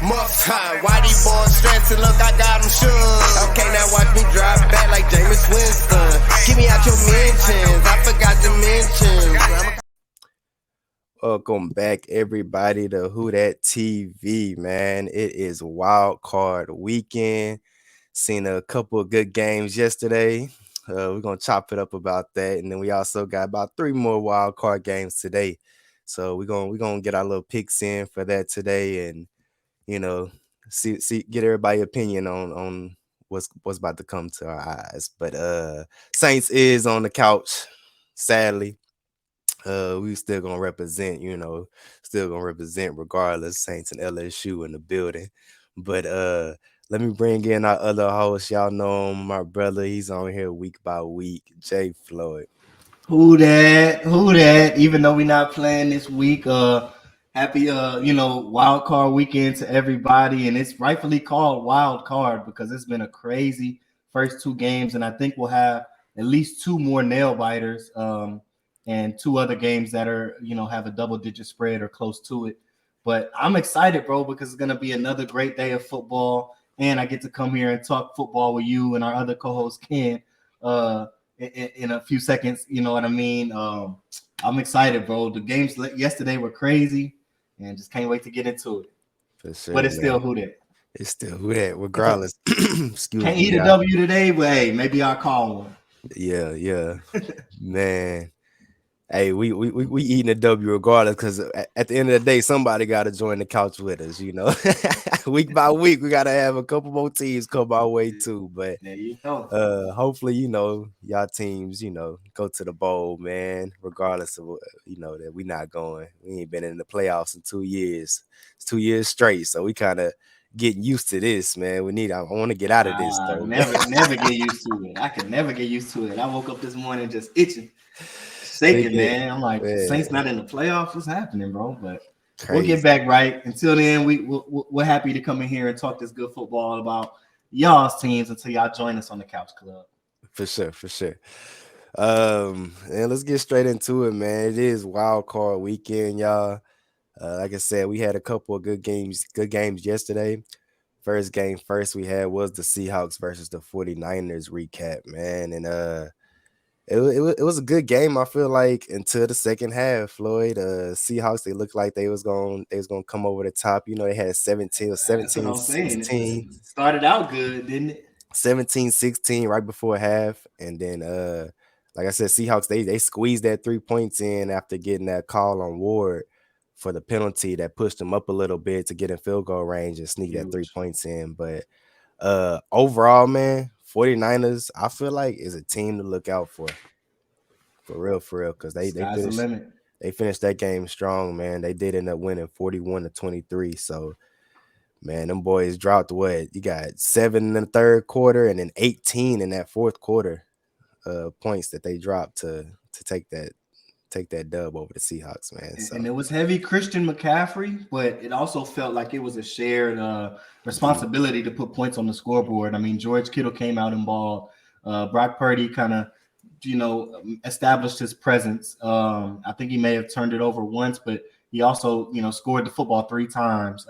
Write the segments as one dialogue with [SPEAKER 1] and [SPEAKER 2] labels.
[SPEAKER 1] muff. Why these boys stressing? Look, I got them shook. Okay, now watch me drive back like Jameis Winston. Give me out your mentions. I forgot to mention.
[SPEAKER 2] Welcome back, everybody, to WhoDatTV, man. It is Wildcard weekend. Seen a couple of good games yesterday. We're going to chop it up about that. And then we also got about 3 more Wildcard games today. So we're gonna get our little picks in for that today and, you know, see get everybody's opinion on what's about to come to our eyes. But Saints is on the couch, sadly. We still gonna represent, regardless. Saints and LSU in the building. But let me bring in our other host. Y'all know him, my brother. He's on here week by week. J.Floyd.
[SPEAKER 3] Who that? Even though we're not playing this week, happy wild card weekend to everybody. And it's rightfully called wild card because it's been a crazy first 2 games, and I think we'll have at least 2 more nail biters. And 2 other games that are, have a double-digit spread or close to it. But I'm excited, bro, because it's going to be another great day of football, and I get to come here and talk football with you and our other co-host, Ken, in a few seconds. You know what I mean? I'm excited, bro. The games yesterday were crazy, and just can't wait to get into it.
[SPEAKER 2] For sure,
[SPEAKER 3] but it's still who that.
[SPEAKER 2] It's still who that, regardless.
[SPEAKER 3] Can't eat a W today, but hey, maybe I'll call one.
[SPEAKER 2] Yeah. Man. Hey, we eating a W regardless, because at the end of the day, somebody got to join the couch with us, Week by week, we got to have a couple more teams come our way too. But hopefully, y'all teams, go to the bowl, man, regardless of, that we not going. We ain't been in the playoffs in 2 years. It's 2 years straight, so we kind of getting used to this, man. I want to get out of this, though.
[SPEAKER 3] Never get used to it. I can never get used to it. I woke up this morning just itching. Shaking, man. I'm like, Saints not in the playoffs. What's happening, bro? But We'll get back right. Until then, we're happy to come in here and talk this good football about y'all's teams until y'all join us on the Couch Club.
[SPEAKER 2] For sure. And let's get straight into it, man. It is Wild Card weekend, y'all. Like I said, we had a couple of good games yesterday. First game we had was the Seahawks versus the 49ers recap, man. And it was a good game, I feel like, until the second half. Floyd, Seahawks, they looked like they was gonna come over the top. They had 17 or 17-16.
[SPEAKER 3] Started out good, didn't it?
[SPEAKER 2] 17-16 right before half, and then like I said, Seahawks they squeezed that 3 points in after getting that call on Ward for the penalty that pushed them up a little bit to get in field goal range and sneak that 3 points in. But overall, man, 49ers, I feel like, is a team to look out for real, because they finished that game strong, man. They did end up winning 41-23. So, man, them boys dropped what? You got 7 in the third quarter and then 18 in that fourth quarter points that they dropped to take that dub over the Seahawks, man.
[SPEAKER 3] And it was heavy Christian McCaffrey, but it also felt like it was a shared responsibility to put points on the scoreboard. I mean, George Kittle came out and balled. Brock Purdy kind of, established his presence. I think he may have turned it over once, but he also, scored the football 3 times.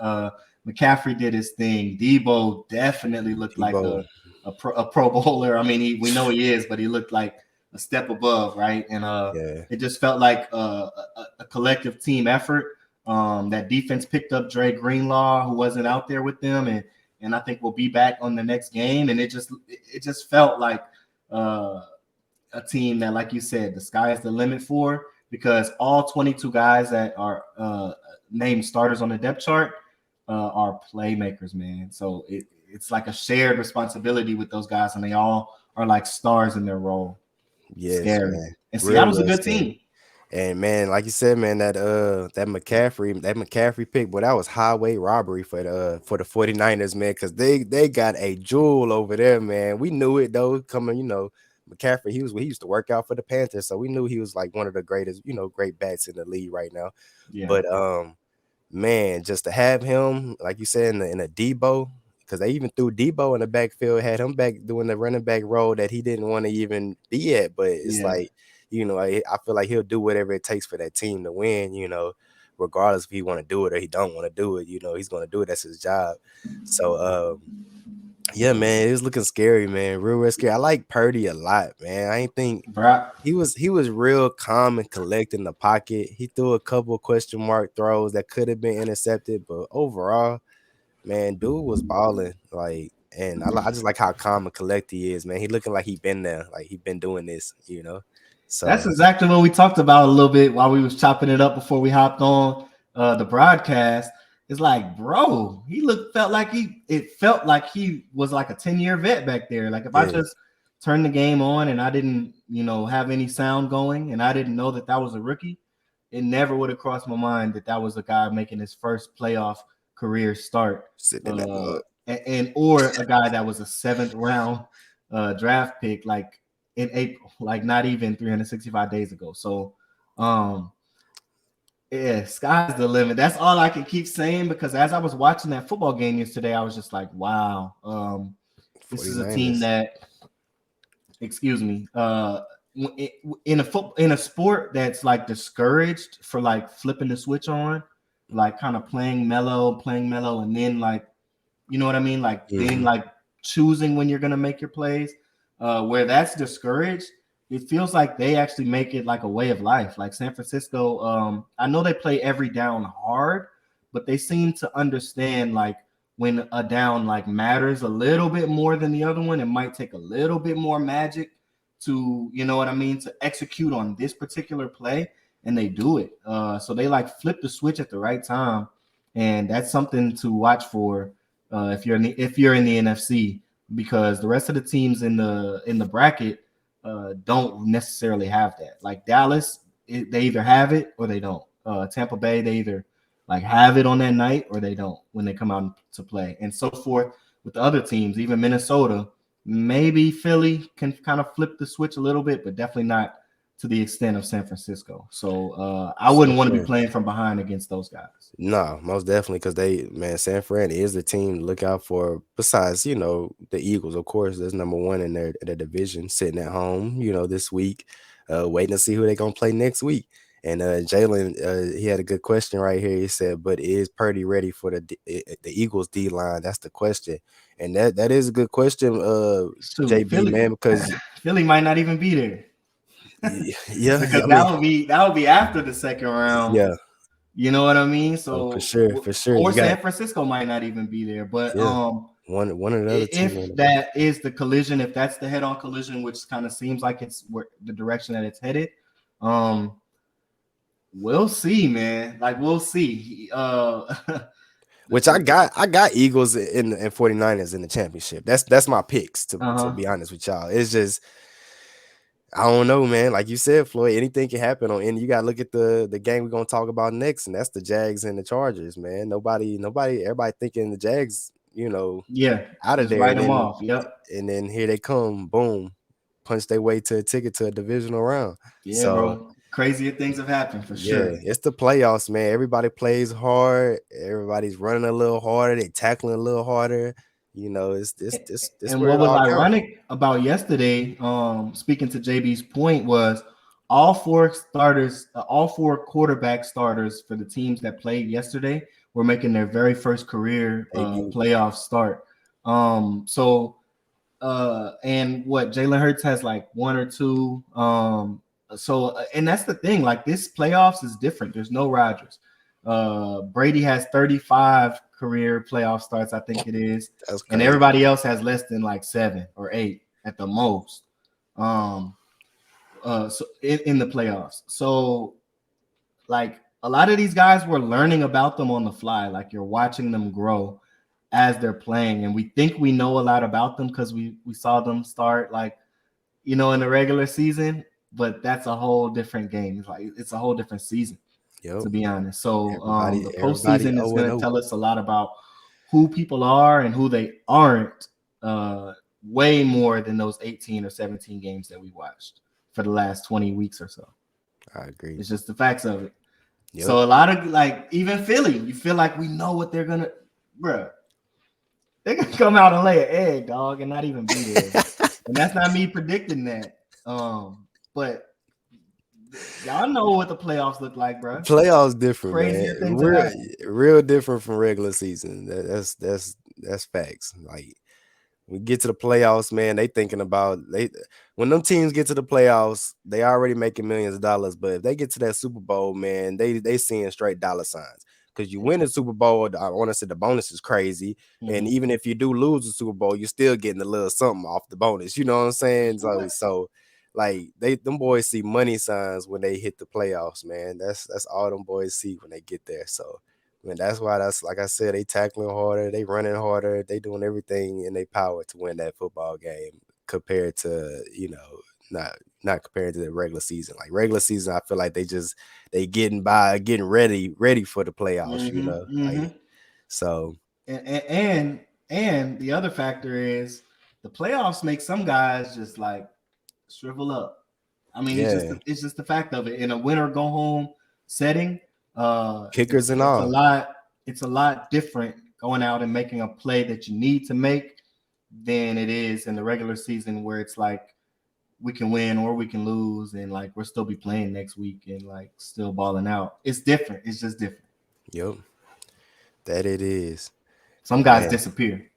[SPEAKER 3] McCaffrey did his thing. Debo definitely looked like a pro bowler. I mean, we know he is, but he looked like a step above, right? And it just felt like a collective team effort. That defense picked up Dre Greenlaw, who wasn't out there with them, and I think we'll be back on the next game. And it just felt like a team that, like you said, the sky is the limit for, because all 22 guys that are named starters on the depth chart are playmakers, man. So it's like a shared responsibility with those guys, and they all are like stars in their role.
[SPEAKER 2] Yes,
[SPEAKER 3] scary.
[SPEAKER 2] Man.
[SPEAKER 3] And Seattle's a good team.
[SPEAKER 2] And man, like you said, man, that McCaffrey pick, but that was highway robbery for the 49ers, man, because they got a jewel over there, man. We knew it though, coming, McCaffrey, he used to work out for the Panthers, so we knew he was like one of the greatest, great backs in the league right now. Yeah. But man, just to have him, like you said, in a Debo, because they even threw Debo in the backfield, had him back doing the running back role that he didn't want to even be at. But it's like, I feel like he'll do whatever it takes for that team to win, regardless if he want to do it or he don't want to do it. You know, he's going to do it. That's his job. So, yeah, man, it was looking scary, man. Real scary. I like Purdy a lot, man. I ain't think
[SPEAKER 3] Bro,
[SPEAKER 2] he was real calm and collected in the pocket. He threw a couple of question mark throws that could have been intercepted, but overall, man, dude was balling. Like, and I just like how calm and collected he is, man. He looking like he been there, like he been doing this, you know.
[SPEAKER 3] that's
[SPEAKER 2] So
[SPEAKER 3] exactly what we talked about a little bit while we was chopping it up before we hopped on the broadcast. It's like, bro, felt like he was like a 10-year vet back there. Like if I just turned the game on and I didn't, have any sound going and I didn't know that was a rookie, it never would have crossed my mind that was a guy making his first playoff career start.
[SPEAKER 2] sitting in that mug.
[SPEAKER 3] Or a guy that was a 7th round draft pick, like in April, like not even 365 days ago. So, yeah, sky's the limit. That's all I can keep saying, because as I was watching that football game yesterday, I was just like, wow, this is a team that, excuse me, in a sport that's like discouraged for like flipping the switch on, like kind of playing mellow, and then like, you know what I mean? Like then like choosing when you're gonna make your plays, where that's discouraged. It feels like they actually make it like a way of life. Like San Francisco, I know they play every down hard, but they seem to understand like when a down like matters a little bit more than the other one. It might take a little bit more magic to, you know what I mean, to execute on this particular play, and they do it. So they like flip the switch at the right time, and that's something to watch for if you're in the NFC, because the rest of the teams in the bracket don't necessarily have that. Like Dallas, they either have it or they don't. Tampa Bay, they either like have it on that night or they don't when they come out to play, and so forth with the other teams. Even Minnesota, maybe Philly can kind of flip the switch a little bit, but definitely not to the extent of San Francisco. So I wouldn't want to be playing from behind against those guys.
[SPEAKER 2] No, most definitely, because San Fran is the team to look out for. Besides, the Eagles, of course, that's number one in their division, sitting at home, this week, waiting to see who they're gonna play next week. And Jalen, he had a good question right here. He said, "But is Purdy ready for the Eagles D line?" That's the question, and that is a good question, JB,
[SPEAKER 3] Philly,
[SPEAKER 2] man, because
[SPEAKER 3] Philly might not even be there.
[SPEAKER 2] Yeah,
[SPEAKER 3] because that would be after the second round.
[SPEAKER 2] Yeah.
[SPEAKER 3] You know what I mean? So
[SPEAKER 2] for sure.
[SPEAKER 3] Or San Francisco might not even be there. But
[SPEAKER 2] one of the other
[SPEAKER 3] if that is the collision, if that's the head-on collision, which kind of seems like it's the direction that it's headed, we'll see, man. Like we'll see.
[SPEAKER 2] Which I got Eagles and 49ers in the championship. That's my picks to be honest with y'all. It's just I don't know, man. Like you said, Floyd, anything can happen and you gotta look at the game we're gonna talk about next, and that's the Jags and the Chargers, man. Everybody thinking the Jags, out of there.
[SPEAKER 3] Write them off. Yep.
[SPEAKER 2] And then here they come, boom, punch their way to a ticket to a divisional round.
[SPEAKER 3] Yeah, so, bro. Crazier things have happened for sure.
[SPEAKER 2] It's the playoffs, man. Everybody plays hard. Everybody's running a little harder. They tackling a little harder. It's this.
[SPEAKER 3] And what was ironic about yesterday, speaking to JB's point, was all four quarterback starters for the teams that played yesterday were making their very first career playoff start. And what Jalen Hurts has like one or two. And that's the thing. Like this playoffs is different. There's no Rodgers. Brady has 35 career playoff starts, I think it is, and everybody else has less than like 7 or 8 at the most. So in the playoffs, so like a lot of these guys, we're learning about them on the fly. Like you're watching them grow as they're playing, and we think we know a lot about them because we saw them start in the regular season, but that's a whole different game. It's a whole different season. Yep. To be honest. So the postseason is going to tell us a lot about who people are and who they aren't, way more than those 18 or 17 games that we watched for the last 20 weeks or so.
[SPEAKER 2] I agree.
[SPEAKER 3] It's just the facts of it. Yep. So a lot of even Philly, you feel like we know what they're going to, bro. They're going to come out and lay an egg, dog, and not even be there. And that's not me predicting that. But Y'all know what the playoffs look like, bro.
[SPEAKER 2] Playoffs different,
[SPEAKER 3] Crazier
[SPEAKER 2] man.
[SPEAKER 3] things
[SPEAKER 2] Real,
[SPEAKER 3] happen.
[SPEAKER 2] real different from regular season. That's facts. Like we get to the playoffs, man. They thinking about when them teams get to the playoffs, they already making millions of dollars. But if they get to that Super Bowl, man, they seeing straight dollar signs. Because you win the Super Bowl, I want to say the bonus is crazy. And even if you do lose the Super Bowl, you're still getting a little something off the bonus. You know what I'm saying? So like them boys see money signs when they hit the playoffs, man. That's all them boys see when they get there. So I mean, that's why that's like I said, they tackling harder, they running harder, they doing everything in their power to win that football game compared to, not compared to the regular season. Like regular season, I feel like they getting ready for the playoffs, Like so
[SPEAKER 3] And the other factor is the playoffs make some guys just like shrivel up. I mean,
[SPEAKER 2] yeah,
[SPEAKER 3] it's just the fact of it in a win or go home setting.
[SPEAKER 2] kickers and
[SPEAKER 3] It's a
[SPEAKER 2] all.
[SPEAKER 3] lot different going out and making a play that you need to make than it is in the regular season where it's like we can win or we can lose and like we'll still be playing next week and like still balling out. It's different. It's just different.
[SPEAKER 2] Yep, that it is.
[SPEAKER 3] Some guys
[SPEAKER 2] Man.
[SPEAKER 3] disappear.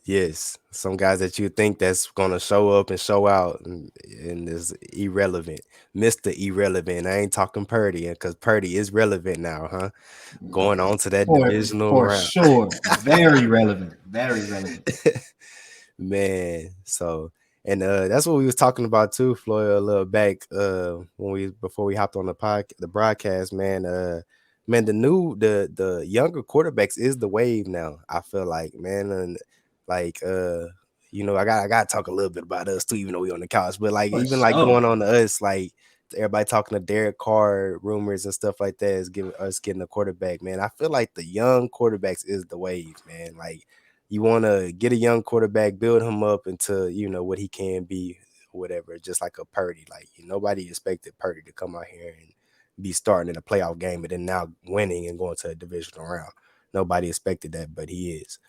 [SPEAKER 2] Yes, some guys that you think that's gonna show up and show out and is irrelevant, Mr. Irrelevant. I ain't talking Purdy because Purdy is relevant now, huh? Going on to that divisional
[SPEAKER 3] For
[SPEAKER 2] round,
[SPEAKER 3] sure. Very relevant. Very relevant.
[SPEAKER 2] man. So and that's what we was talking about too, Floyd, a little back before we hopped on the broadcast, man. Man, the younger quarterbacks is the wave now. I feel like, man, and like I got to talk a little bit about us too, even though we on the couch. But like
[SPEAKER 3] For
[SPEAKER 2] even like
[SPEAKER 3] sure.
[SPEAKER 2] going on to us, like everybody talking to Derek Carr rumors and stuff like that is getting a quarterback, man. I feel like the young quarterbacks is the wave, man. Like you want to get a young quarterback, build him up into what he can be, whatever. Just like a Purdy, like nobody expected Purdy to come out here and be starting in a playoff game and then now winning and going to a divisional round. Nobody expected that, but he is.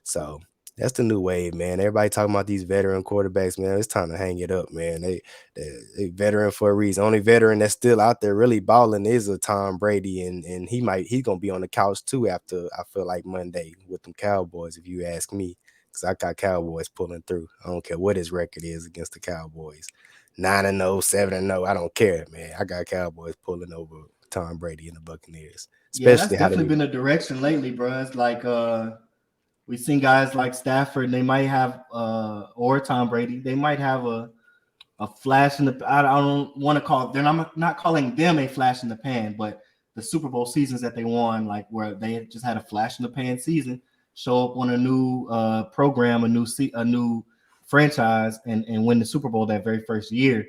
[SPEAKER 2] So that's the new wave, man. Everybody talking about these veteran quarterbacks, man. It's time to hang it up, man. They veteran for a reason. Only veteran that's still out there really balling is a Tom Brady, and he's gonna be on the couch too after I feel like Monday with them Cowboys, if you ask me, because I got Cowboys pulling through. I don't care what his record is against the Cowboys, 9-0, 7-0. I don't care, man. I got Cowboys pulling over Tom Brady and the Buccaneers,
[SPEAKER 3] Yeah, that's
[SPEAKER 2] especially how
[SPEAKER 3] definitely
[SPEAKER 2] they.
[SPEAKER 3] been a direction lately, bro. It's like we've seen guys like Stafford, and they might have or Tom Brady, they might have a flash in the. I don't want to call. They're not calling them a flash in the pan, but the Super Bowl seasons that they won, like where they just had a flash in the pan season, show up on a new program, a new franchise, and win the Super Bowl that very first year.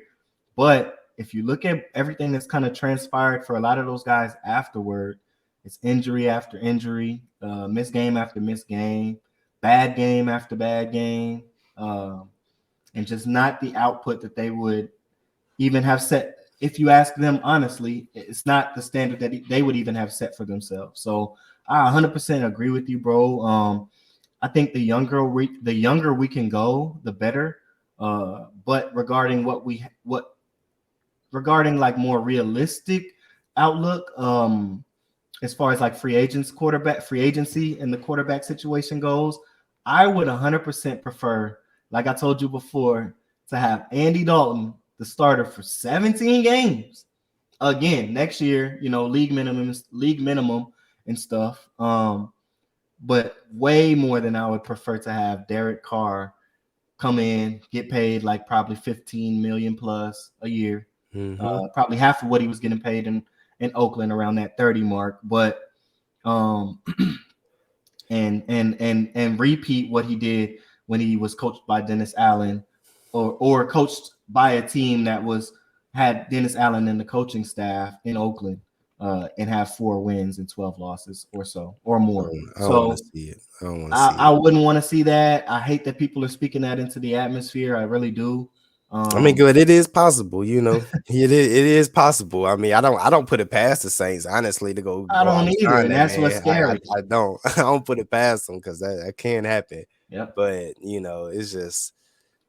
[SPEAKER 3] But if you look at everything that's kind of transpired for a lot of those guys afterward, it's injury after injury, miss game after miss game, bad game after bad game, and just not the output that they would even have set. If you ask them honestly, it's not the standard that they would even have set for themselves. So I 100% agree with you, bro. I think the younger we can go, the better. But regarding like more realistic outlook, as far as like free agency and the quarterback situation goes, I would 100% prefer, like I told you before, to have Andy Dalton, the starter, for 17 games again next year. League minimum and stuff. But way more than I would prefer to have Derek Carr come in, get paid like probably 15 million plus a year. Probably half of what he was getting paid in Oakland, around that 30 mark, but and repeat what he did when he was coached by Dennis Allen, or coached by a team that had Dennis Allen in the coaching staff in Oakland, and have 4 wins and 12 losses or so or more.
[SPEAKER 2] I don't want to see it.
[SPEAKER 3] I wouldn't want to see that. I hate that people are speaking that into the atmosphere. I really do.
[SPEAKER 2] I mean, good. It is possible, It is possible. I mean, I don't put it past the Saints, honestly, to go
[SPEAKER 3] I
[SPEAKER 2] out
[SPEAKER 3] don't
[SPEAKER 2] and
[SPEAKER 3] either,
[SPEAKER 2] sign
[SPEAKER 3] and
[SPEAKER 2] that
[SPEAKER 3] that's what's
[SPEAKER 2] man.
[SPEAKER 3] scary.
[SPEAKER 2] I don't. I don't put it past them because that can happen.
[SPEAKER 3] Yep.
[SPEAKER 2] But it's just,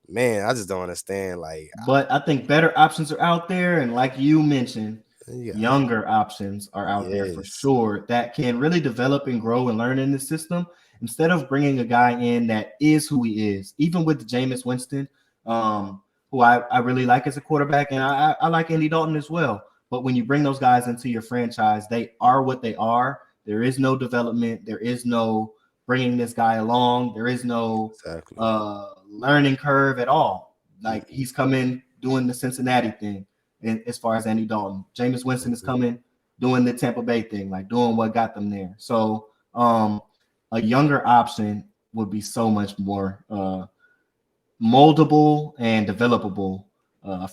[SPEAKER 2] man, I just don't understand. Like,
[SPEAKER 3] But I think better options are out there, and like you mentioned,
[SPEAKER 2] yeah,
[SPEAKER 3] younger options are out there for
[SPEAKER 2] yes,
[SPEAKER 3] sure that can really develop and grow and learn in the system instead of bringing a guy in that is who he is. Even with Jameis Winston, who I really like as a quarterback, and I like Andy Dalton as well. But when you bring those guys into your franchise, they are what they are. There is no development. There is no bringing this guy along. There is no
[SPEAKER 2] exactly.
[SPEAKER 3] learning curve at all. Like
[SPEAKER 2] Mm-mm.
[SPEAKER 3] he's coming doing the Cincinnati thing, and as far as Andy Dalton, Jameis Winston is coming doing the Tampa Bay thing, like doing what got them there. So a younger option would be so much more moldable and developable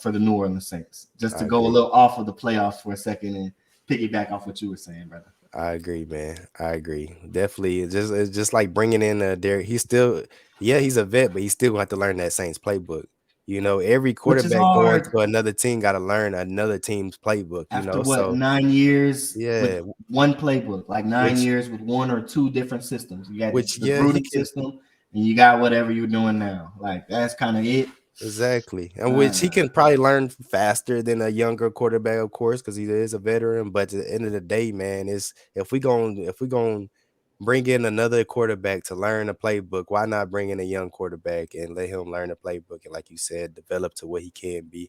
[SPEAKER 3] for the New Orleans Saints. Just to
[SPEAKER 2] I
[SPEAKER 3] go a
[SPEAKER 2] agree.
[SPEAKER 3] little off of the playoffs for a second and piggyback off what you were saying, brother.
[SPEAKER 2] I agree, man. I agree. Definitely. It's just like bringing in Derek. He's still, yeah, he's a vet, but he still gonna have to learn that Saints playbook. Every
[SPEAKER 3] Which is
[SPEAKER 2] quarterback going
[SPEAKER 3] hard
[SPEAKER 2] to another team got to learn another team's playbook.
[SPEAKER 3] after what
[SPEAKER 2] So
[SPEAKER 3] 9 years
[SPEAKER 2] yeah,
[SPEAKER 3] with one playbook, like nine
[SPEAKER 2] which
[SPEAKER 3] years with one or two different systems. You got
[SPEAKER 2] which
[SPEAKER 3] the
[SPEAKER 2] yeah, he
[SPEAKER 3] Gruden
[SPEAKER 2] can.
[SPEAKER 3] system, and you got whatever you're doing now. Like that's kind of it.
[SPEAKER 2] Exactly, and which he
[SPEAKER 3] Uh,
[SPEAKER 2] can probably learn faster than a younger quarterback, of course, because he is a veteran. But at the end of the day, man, is if we going bring in another quarterback to learn a playbook, why not bring in a young quarterback and let him learn the playbook and, like you said, develop to what he can be?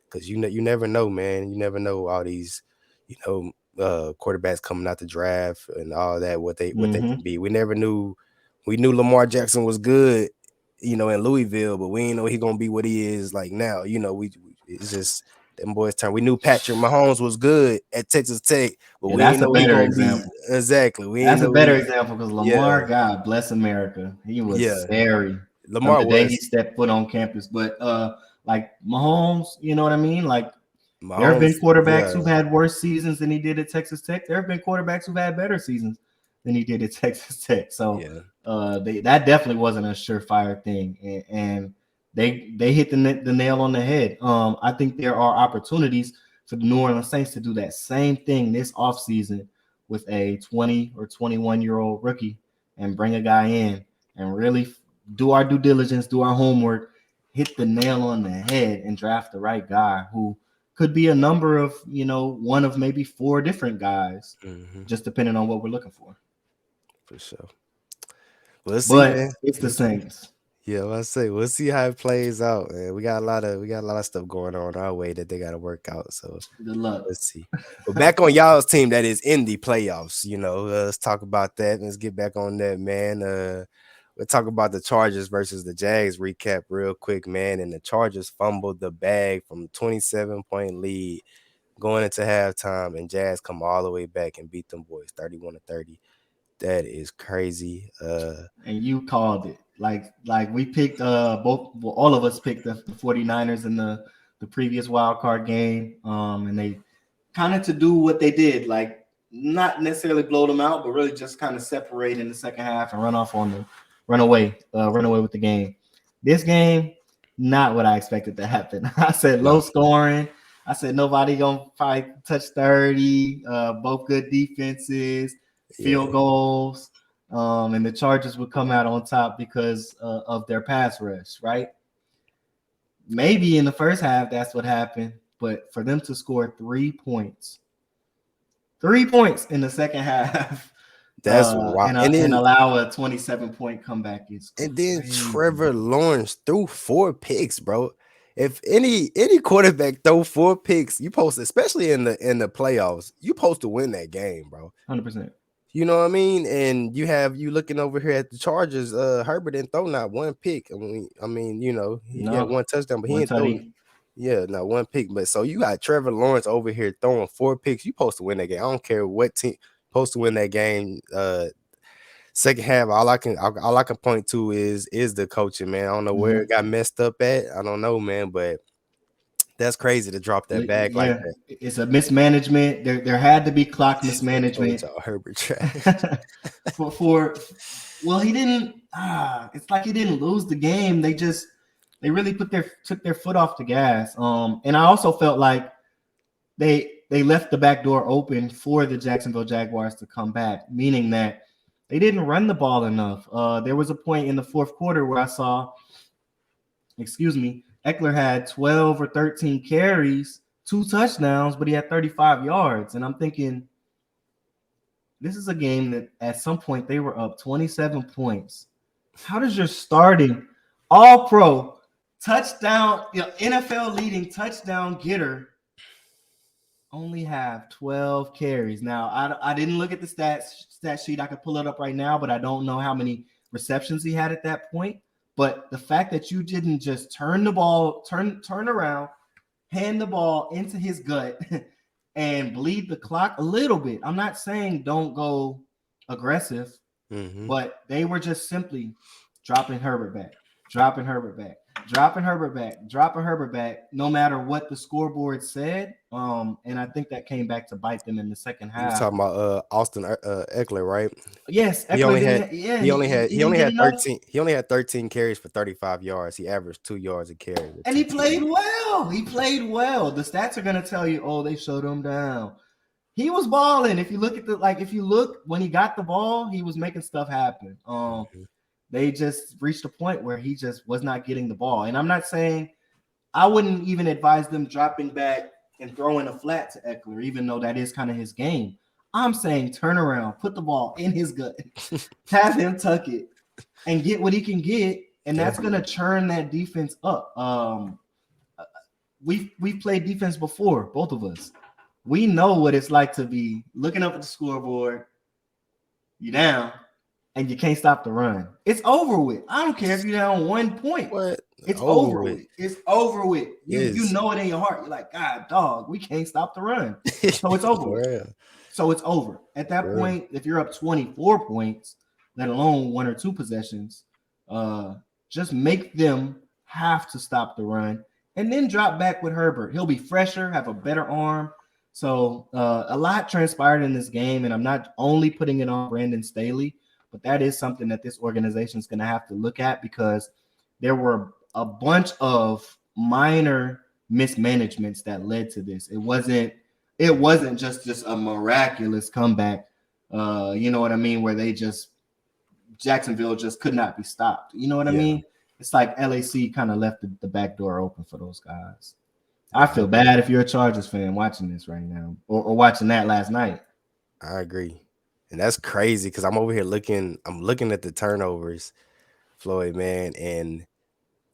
[SPEAKER 2] Because you never know, man. You never know all these, you know, quarterbacks coming out the draft and all that what they can be. We never knew. We knew Lamar Jackson was good, in Louisville, but we didn't know he gonna be what he is like now. It's just them boys turn. We knew Patrick Mahomes was good at Texas Tech, but
[SPEAKER 3] yeah,
[SPEAKER 2] we
[SPEAKER 3] that's
[SPEAKER 2] didn't
[SPEAKER 3] a
[SPEAKER 2] know he
[SPEAKER 3] better
[SPEAKER 2] gonna be
[SPEAKER 3] example.
[SPEAKER 2] exactly. We didn't
[SPEAKER 3] That's a
[SPEAKER 2] know
[SPEAKER 3] better
[SPEAKER 2] he.
[SPEAKER 3] example because
[SPEAKER 2] Yeah,
[SPEAKER 3] Lamar, God bless America, he was
[SPEAKER 2] yeah.
[SPEAKER 3] scary from
[SPEAKER 2] Lamar
[SPEAKER 3] the day he
[SPEAKER 2] was
[SPEAKER 3] stepped foot on campus. But like Mahomes, you know what I mean? Like there have been
[SPEAKER 2] Mahomes.
[SPEAKER 3] quarterbacks
[SPEAKER 2] Yeah,
[SPEAKER 3] who've had worse seasons than he did at Texas Tech. There have been quarterbacks who've had better seasons than he did at Texas Tech. So
[SPEAKER 2] yeah.
[SPEAKER 3] that definitely wasn't a surefire thing, and they hit the nail on the head. I think there are opportunities for the New Orleans Saints to do that same thing this offseason with a 20 or 21-year-old rookie and bring a guy in and really do our due diligence, do our homework, hit the nail on the head, and draft the right guy who could be a number of, one of maybe four different guys,
[SPEAKER 2] Hmm.
[SPEAKER 3] just depending on what we're looking for.
[SPEAKER 2] For sure. We'll see, man.
[SPEAKER 3] But it's the
[SPEAKER 2] We'll see.
[SPEAKER 3] Saints.
[SPEAKER 2] Yeah, I say we'll see how it plays out, man. We got a lot of stuff going on our way that they got to work out. So
[SPEAKER 3] Good luck.
[SPEAKER 2] let's see. But back on y'all's team that is in the playoffs, let's talk about that. Let's get back on that, man. We'll talk about the Chargers versus the Jags recap real quick, man. And the Chargers fumbled the bag from 27-point lead going into halftime, and Jags come all the way back and beat them boys 31-30. That is crazy.
[SPEAKER 3] And you called it. Like we picked all of us picked the 49ers in the previous wild card game. And they kind of to do what they did, like not necessarily blow them out, but really just kind of separate in the second half and run away with the game. This game, not what I expected to happen. I said low
[SPEAKER 2] No.
[SPEAKER 3] scoring. I said nobody gonna probably touch 30. Both good defenses,
[SPEAKER 2] Yeah.
[SPEAKER 3] field goals, and the Chargers would come out on top because of their pass rush, right? Maybe in the first half that's what happened, but for them to score 3 points in the second half,
[SPEAKER 2] That's wild.
[SPEAKER 3] and allow a 27-point comeback is
[SPEAKER 2] And then
[SPEAKER 3] crazy.
[SPEAKER 2] Trevor Lawrence threw 4 picks, bro. If any quarterback throw 4 picks, you post, especially in the playoffs, you supposed to win that game, bro.
[SPEAKER 3] 100%.
[SPEAKER 2] You know what I mean? And you looking over here at the Chargers. Herbert didn't throw not one pick. He had one touchdown, but he didn't throw. Yeah, not one pick. But so you got Trevor Lawrence over here throwing 4 picks. You supposed to win that game. I don't care what team supposed to win that game. Second half, all I can point to is the coaching, man. I don't know where it got messed up at. I don't know, man, but that's crazy to drop that bag like
[SPEAKER 3] Yeah,
[SPEAKER 2] that.
[SPEAKER 3] it's a mismanagement. There had to be clock mismanagement.
[SPEAKER 2] Herbert trash.
[SPEAKER 3] Well, he didn't. It's like he didn't lose the game. They really took their foot off the gas. And I also felt like they left the back door open for the Jacksonville Jaguars to come back, meaning that they didn't run the ball enough. There was a point in the fourth quarter where I saw Eckler had 12 or 13 carries, 2 touchdowns, but he had 35 yards. And I'm thinking, this is a game that at some point they were up 27 points. How does your starting all-pro touchdown, NFL leading touchdown getter only have 12 carries? Now, I didn't look at the stat sheet. I could pull it up right now, but I don't know how many receptions he had at that point. But the fact that you didn't just turn around, hand the ball into his gut and bleed the clock a little bit. I'm not saying don't go aggressive, but they were just simply dropping Herbert back, no matter what the scoreboard said. And I think that came back to bite them in the second half.
[SPEAKER 2] You talking about Austin Eckler, right?
[SPEAKER 3] Yes,
[SPEAKER 2] Eckler he only had 13 carries for 35 yards. He averaged 2 yards a carry.
[SPEAKER 3] And he played well. The stats are gonna tell you, oh, they shut him down. He was balling. If you look when he got the ball, he was making stuff happen. They just reached a point where he just was not getting the ball. And I'm not saying, I wouldn't even advise them dropping back and throwing a flat to Eckler, even though that is kind of his game. I'm saying turn around, put the ball in his gut, have him tuck it, and get what he can get, and that's going to churn that defense up. We've played defense before, both of us. We know what it's like to be looking up at the scoreboard, you down, and you can't stop the run. It's over with. I don't care if you're down 1 point.
[SPEAKER 2] What?
[SPEAKER 3] It's over with. It's over with. You know it in your heart. You're like, God, dog, we can't stop the run. So it's over with. So it's over. At that point, if you're up 24 points, let alone 1 or 2 possessions, just make them have to stop the run and then drop back with Herbert. He'll be fresher, have a better arm. So a lot transpired in this game, and I'm not only putting it on Brandon Staley, but that is something that this organization is going to have to look at, because there were a bunch of minor mismanagements that led to this. It wasn't just a miraculous comeback. You know what I mean? Where Jacksonville just could not be stopped. You know what I mean? It's like LAC kind of left the back door open for those guys. I feel bad if you're a Chargers fan watching this right now or watching that last night.
[SPEAKER 2] I agree. And that's crazy, because I'm over here looking at the turnovers, Floyd, man, and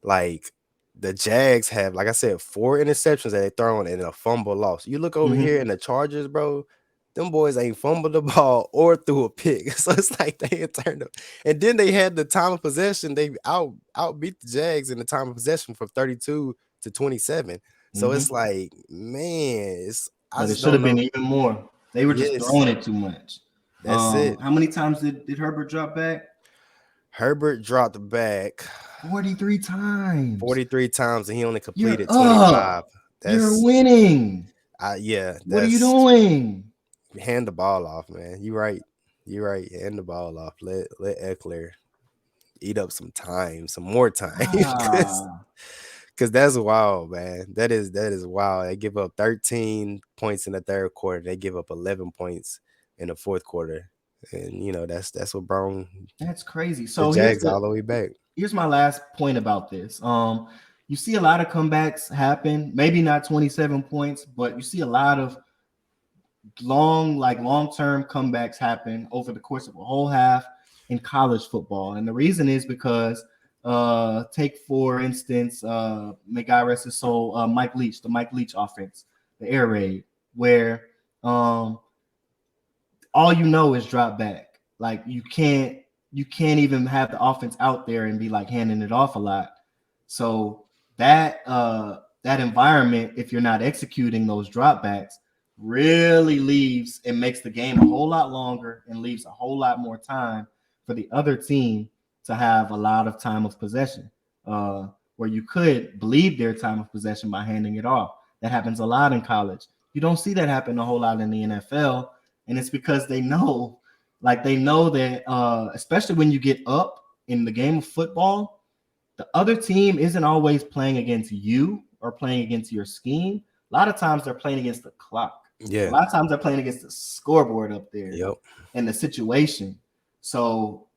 [SPEAKER 2] like the Jags have, like I said, 4 interceptions that they thrown and a fumble loss. You look over here in the Chargers, bro, them boys ain't fumbled the ball or threw a pick. So it's like they had turned up. And then they had the time of possession. They outbeat the Jags in the time of possession from 32 to 27. So it's like, man, it
[SPEAKER 3] should have been even more. They were just throwing it too much.
[SPEAKER 2] That's it.
[SPEAKER 3] How many times did Herbert drop back?
[SPEAKER 2] Herbert dropped back
[SPEAKER 3] 43 times.
[SPEAKER 2] 43 times, and he only completed 25.
[SPEAKER 3] You're winning.
[SPEAKER 2] What
[SPEAKER 3] are you doing?
[SPEAKER 2] Hand the ball off, man. You're right. Hand the ball off. Let Eckler eat up some more time. Because that's wild, man. That is wild. They give up 13 points in the third quarter. They give up 11 points in the fourth quarter. And, that's what brought
[SPEAKER 3] That's crazy. So
[SPEAKER 2] the Jags all the way back.
[SPEAKER 3] Here's my last point about this. You see a lot of comebacks happen. Maybe not 27 points, but you see a lot of long-term comebacks happen over the course of a whole half in college football. And the reason is because take, for instance, may God rest his soul, Mike Leach, the Mike Leach offense, the air raid, where all you know is drop back. Like you can't even have the offense out there and be like handing it off a lot. So that environment, if you're not executing those dropbacks, really leaves and makes the game a whole lot longer and leaves a whole lot more time for the other team to have a lot of time of possession, where you could bleed their time of possession by handing it off. That happens a lot in college. You don't see that happen a whole lot in the NFL, and it's because they know that, especially when you get up in the game of football, the other team isn't always playing against you or playing against your scheme. A lot of times they're playing against the clock.
[SPEAKER 2] Yeah.
[SPEAKER 3] A lot of times they're playing against the scoreboard up there and the situation. So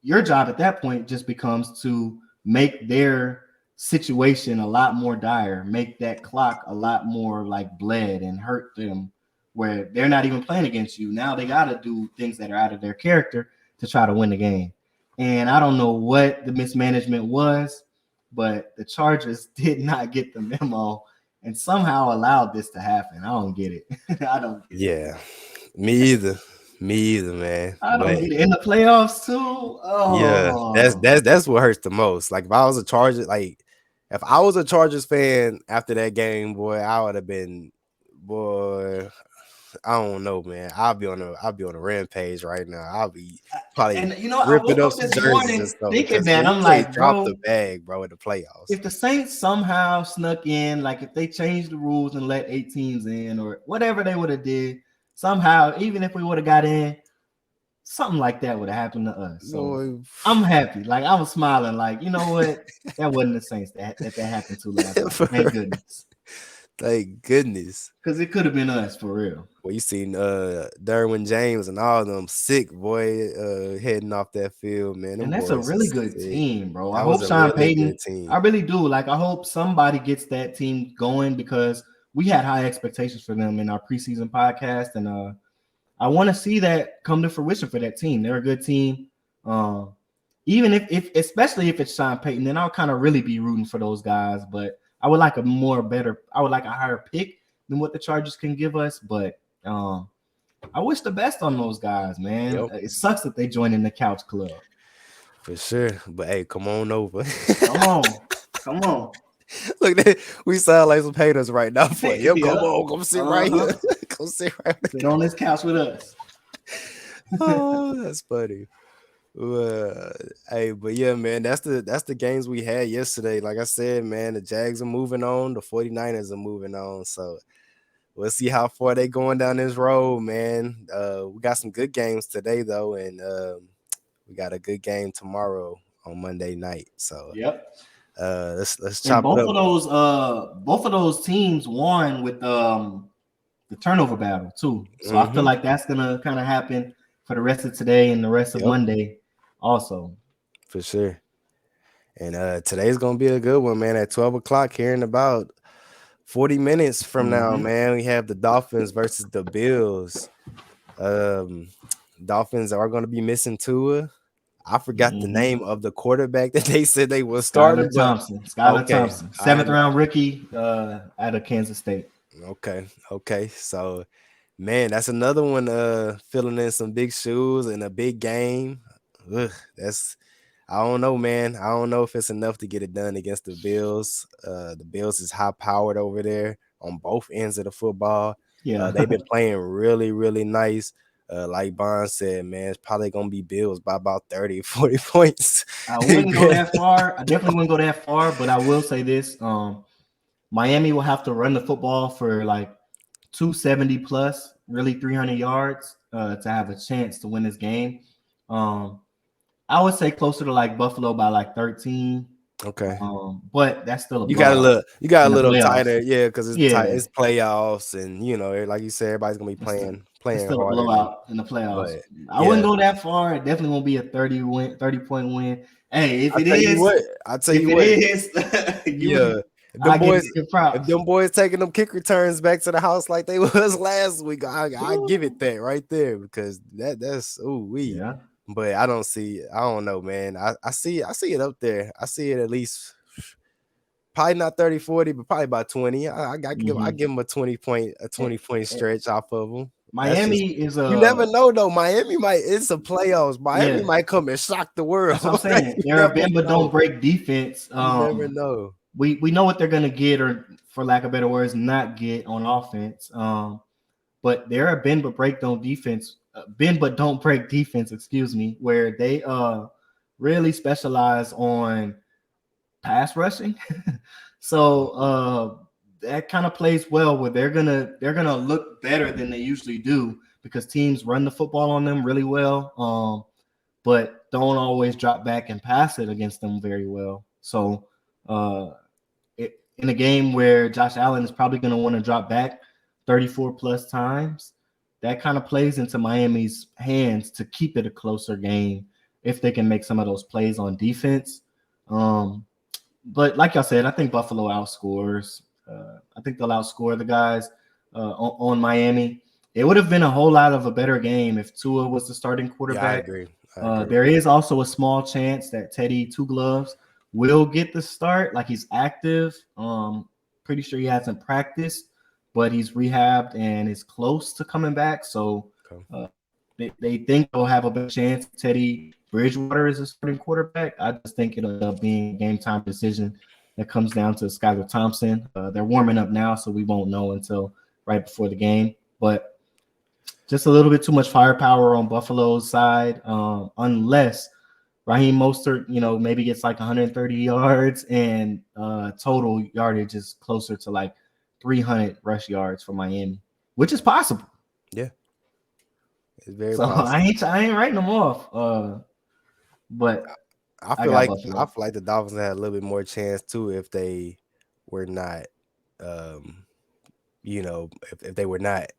[SPEAKER 3] your job at that point just becomes to make their situation a lot more dire, make that clock a lot more like bled and hurt them, where they're not even playing against you. Now they got to do things that are out of their character to try to win the game. And I don't know what the mismanagement was, but the Chargers did not get the memo and somehow allowed this to happen. I don't get it. I don't get
[SPEAKER 2] Yeah, me either. Me either, man.
[SPEAKER 3] I don't
[SPEAKER 2] But
[SPEAKER 3] get it. In the playoffs too.
[SPEAKER 2] yeah,
[SPEAKER 3] Oh,
[SPEAKER 2] that's what hurts the most. Like if I was a Chargers fan after that game, boy, I would have been, boy. I don't know, man. I'll be on a rampage right now. I'll be probably
[SPEAKER 3] and you know, I
[SPEAKER 2] ripping
[SPEAKER 3] woke
[SPEAKER 2] up
[SPEAKER 3] up
[SPEAKER 2] some
[SPEAKER 3] this
[SPEAKER 2] jerseys and
[SPEAKER 3] morning
[SPEAKER 2] stuff
[SPEAKER 3] thinking
[SPEAKER 2] because
[SPEAKER 3] that. I'm
[SPEAKER 2] they
[SPEAKER 3] like,
[SPEAKER 2] dropped the
[SPEAKER 3] bro,
[SPEAKER 2] bag, bro, in the playoffs.
[SPEAKER 3] if the Saints somehow snuck in, like if they changed the rules and let 8 teams in or whatever they would have did, somehow, even if we would have got in, something like that would have happened to us. So
[SPEAKER 2] Boy.
[SPEAKER 3] I'm happy. Like I was smiling, like, you know what? That wasn't the Saints that happened to last night. Thank goodness.
[SPEAKER 2] Thank goodness.
[SPEAKER 3] Because it could have been us for real.
[SPEAKER 2] Well, you seen Derwin James and all of them sick, boy, heading off that field, man. Them
[SPEAKER 3] And that's a
[SPEAKER 2] boys
[SPEAKER 3] really
[SPEAKER 2] is
[SPEAKER 3] good
[SPEAKER 2] sick.
[SPEAKER 3] team, bro. I
[SPEAKER 2] That
[SPEAKER 3] hope
[SPEAKER 2] was a
[SPEAKER 3] Sean
[SPEAKER 2] really
[SPEAKER 3] Payton,
[SPEAKER 2] good team.
[SPEAKER 3] I really do. Like, I hope somebody gets that team going because we had high expectations for them in our preseason podcast. And I want to see that come to fruition for that team. They're a good team. Even if especially if it's Sean Payton, then I'll kind of really be rooting for those guys. But I would like a higher pick than what the Chargers can give us. But I wish the best on those guys, man.
[SPEAKER 2] Yep.
[SPEAKER 3] It sucks that they joined in the couch club.
[SPEAKER 2] For sure. But hey, come on over.
[SPEAKER 3] Come on.
[SPEAKER 2] Look, we sound like some haters right now. For yo,
[SPEAKER 3] Yeah.
[SPEAKER 2] come on, come sit right here. Come sit right here.
[SPEAKER 3] Sit on this couch with us.
[SPEAKER 2] Oh, that's funny. Hey, but yeah, man, that's the games we had yesterday. Like I said, man, the Jags are moving on, the 49ers are moving on. So we'll see how far they going down this road, man. We got some good games today though, and we got a good game tomorrow on Monday night. So
[SPEAKER 3] Yep.
[SPEAKER 2] let's chop
[SPEAKER 3] both
[SPEAKER 2] it up.
[SPEAKER 3] Both of those teams won with the turnover battle too. So I feel like that's gonna kind of happen for the rest of today and the rest of Monday also.
[SPEAKER 2] For sure. And today's gonna be a good one, man. At 12 o'clock here in about 40 minutes from now, man, we have the Dolphins versus the Bills. Dolphins are going to be missing Tua. I forgot the name of the quarterback that they said they were starting.
[SPEAKER 3] Skylar Thompson, 7th round rookie out of Kansas State.
[SPEAKER 2] Okay. So, man, that's another one filling in some big shoes in a big game. I don't know, man. I don't know if it's enough to get it done against the Bills. The Bills is high powered over there on both ends of the football.
[SPEAKER 3] Yeah,
[SPEAKER 2] they've been playing really, really nice. Like Bond said, man, it's probably going to be Bills by about 30, 40 points.
[SPEAKER 3] I wouldn't go that far. I definitely wouldn't go that far, but I will say this. Miami will have to run the football for like 270 plus, really 300 yards to have a chance to win this game. I would say closer to like Buffalo by like 13.
[SPEAKER 2] Okay.
[SPEAKER 3] But that's still
[SPEAKER 2] you got a little tighter, because it's
[SPEAKER 3] tight.
[SPEAKER 2] It's playoffs, and like you said, everybody's gonna be playing
[SPEAKER 3] still
[SPEAKER 2] harder.
[SPEAKER 3] A blowout in the playoffs.
[SPEAKER 2] But,
[SPEAKER 3] I wouldn't go that far. It definitely won't be a 30-point win. Hey, if it is,
[SPEAKER 2] I'll tell you what. If them boys taking them kick returns back to the house like they was last week, I give it that right there, because that's
[SPEAKER 3] Yeah.
[SPEAKER 2] But I don't know, man. I see it up there. I see it at least probably not 30, 40, but probably about 20. I give them a 20-point stretch off of them.
[SPEAKER 3] Miami is
[SPEAKER 2] you never know though. It's a playoffs. Miami might come and shock the world.
[SPEAKER 3] That's what I'm saying. They're a bend but don't break defense.
[SPEAKER 2] You never know.
[SPEAKER 3] We know what they're gonna get, or for lack of better words, not get on offense. But they're a bend but don't break defense, excuse me, where they really specialize on pass rushing. So that kind of plays well where they're gonna look better than they usually do because teams run the football on them really well, but don't always drop back and pass it against them very well. So in a game where Josh Allen is probably going to want to drop back 34 plus times, that kind of plays into Miami's hands to keep it a closer game if they can make some of those plays on defense. but like I said, I think Buffalo outscores. I think they'll outscore the guys on Miami. It would have been a whole lot of a better game if Tua was the starting
[SPEAKER 2] Yeah, I
[SPEAKER 3] quarterback.
[SPEAKER 2] agree.
[SPEAKER 3] There is also a small chance that Teddy Two Gloves will get the start. Like he's active. Pretty sure he hasn't practiced, but he's rehabbed and is close to coming back. So they think they'll have a better chance. Teddy Bridgewater is a starting quarterback. I just think it'll end up being a game time decision that comes down to Skylar Thompson. They're warming up now, so we won't know until right before the game. But just a little bit too much firepower on Buffalo's side, unless Raheem Mostert, maybe gets like 130 yards and total yardage is closer to like 300 rush yards for Miami, which is possible.
[SPEAKER 2] Yeah, it's very
[SPEAKER 3] so
[SPEAKER 2] possible.
[SPEAKER 3] I ain't writing them off. But
[SPEAKER 2] I feel like the Dolphins had a little bit more chance too if they were not, if they were not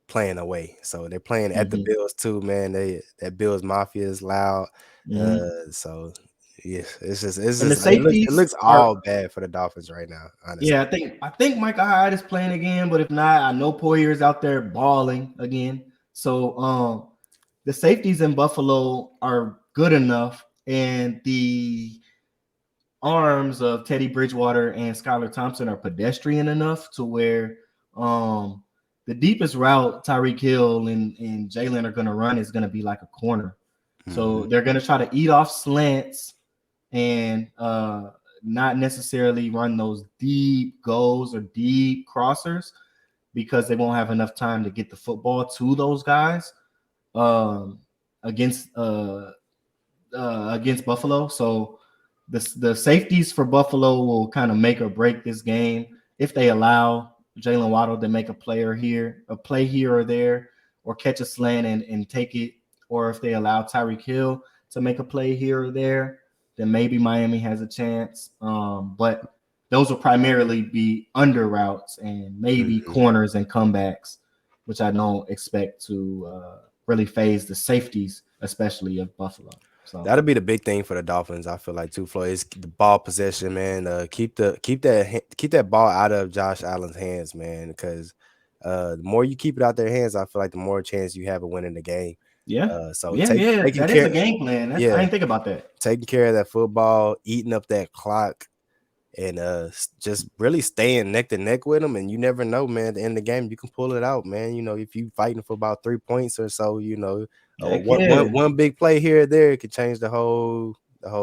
[SPEAKER 2] playing away. So they're playing at the Bills too, man. That Bills Mafia is loud. So yeah, it looks all bad for the Dolphins right now, honestly.
[SPEAKER 3] Yeah, I think Micah Hyde is playing again, but if not, I know Poyer's out there balling again. So the safeties in Buffalo are good enough, and the arms of Teddy Bridgewater and Skylar Thompson are pedestrian enough to where the deepest route Tyreek Hill and Jalen are going to run is going to be like a corner. So they're going to try to eat off slants and not necessarily run those deep goals or deep crossers because they won't have enough time to get the football to those guys against Buffalo. So the safeties for Buffalo will kind of make or break this game if they allow Jalen Waddle to make a play here or there, or catch a slant and take it, or if they allow Tyreek Hill to make a play here or there, then maybe Miami has a chance. But those will primarily be under routes and maybe corners and comebacks, which I don't expect to really phase the safeties, especially of Buffalo. So
[SPEAKER 2] that'll be the big thing for the Dolphins. I feel like too, Floyd, is the ball possession, man. Keep that ball out of Josh Allen's hands, man. Because the more you keep it out their hands, I feel like the more chance you have of winning the game.
[SPEAKER 3] That is a game plan. I didn't think about that.
[SPEAKER 2] Taking care of that football, eating up that clock, and just really staying neck to neck with them. And you never know, man. At the end of the game, you can pull it out, man. If you fighting for about 3 points or so, one big play here or there could change the whole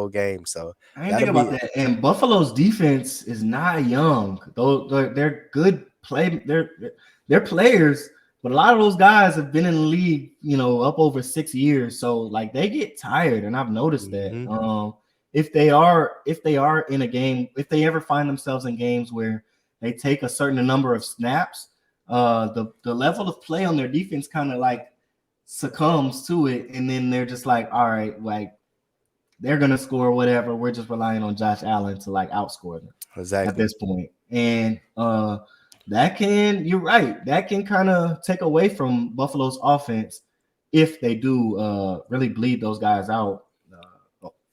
[SPEAKER 2] game. So
[SPEAKER 3] I didn't think about that. And Buffalo's defense is not young. They're good play. They're players, but a lot of those guys have been in the league, up over 6 years. So like they get tired, and I've noticed that. If they are in a game, if they ever find themselves in games where they take a certain number of snaps, the level of play on their defense kind of like succumbs to it, and then they're just like, all right, like they're gonna score whatever. We're just relying on Josh Allen to like outscore them at this point. And you're right, that can kind of take away from Buffalo's offense if they do really bleed those guys out.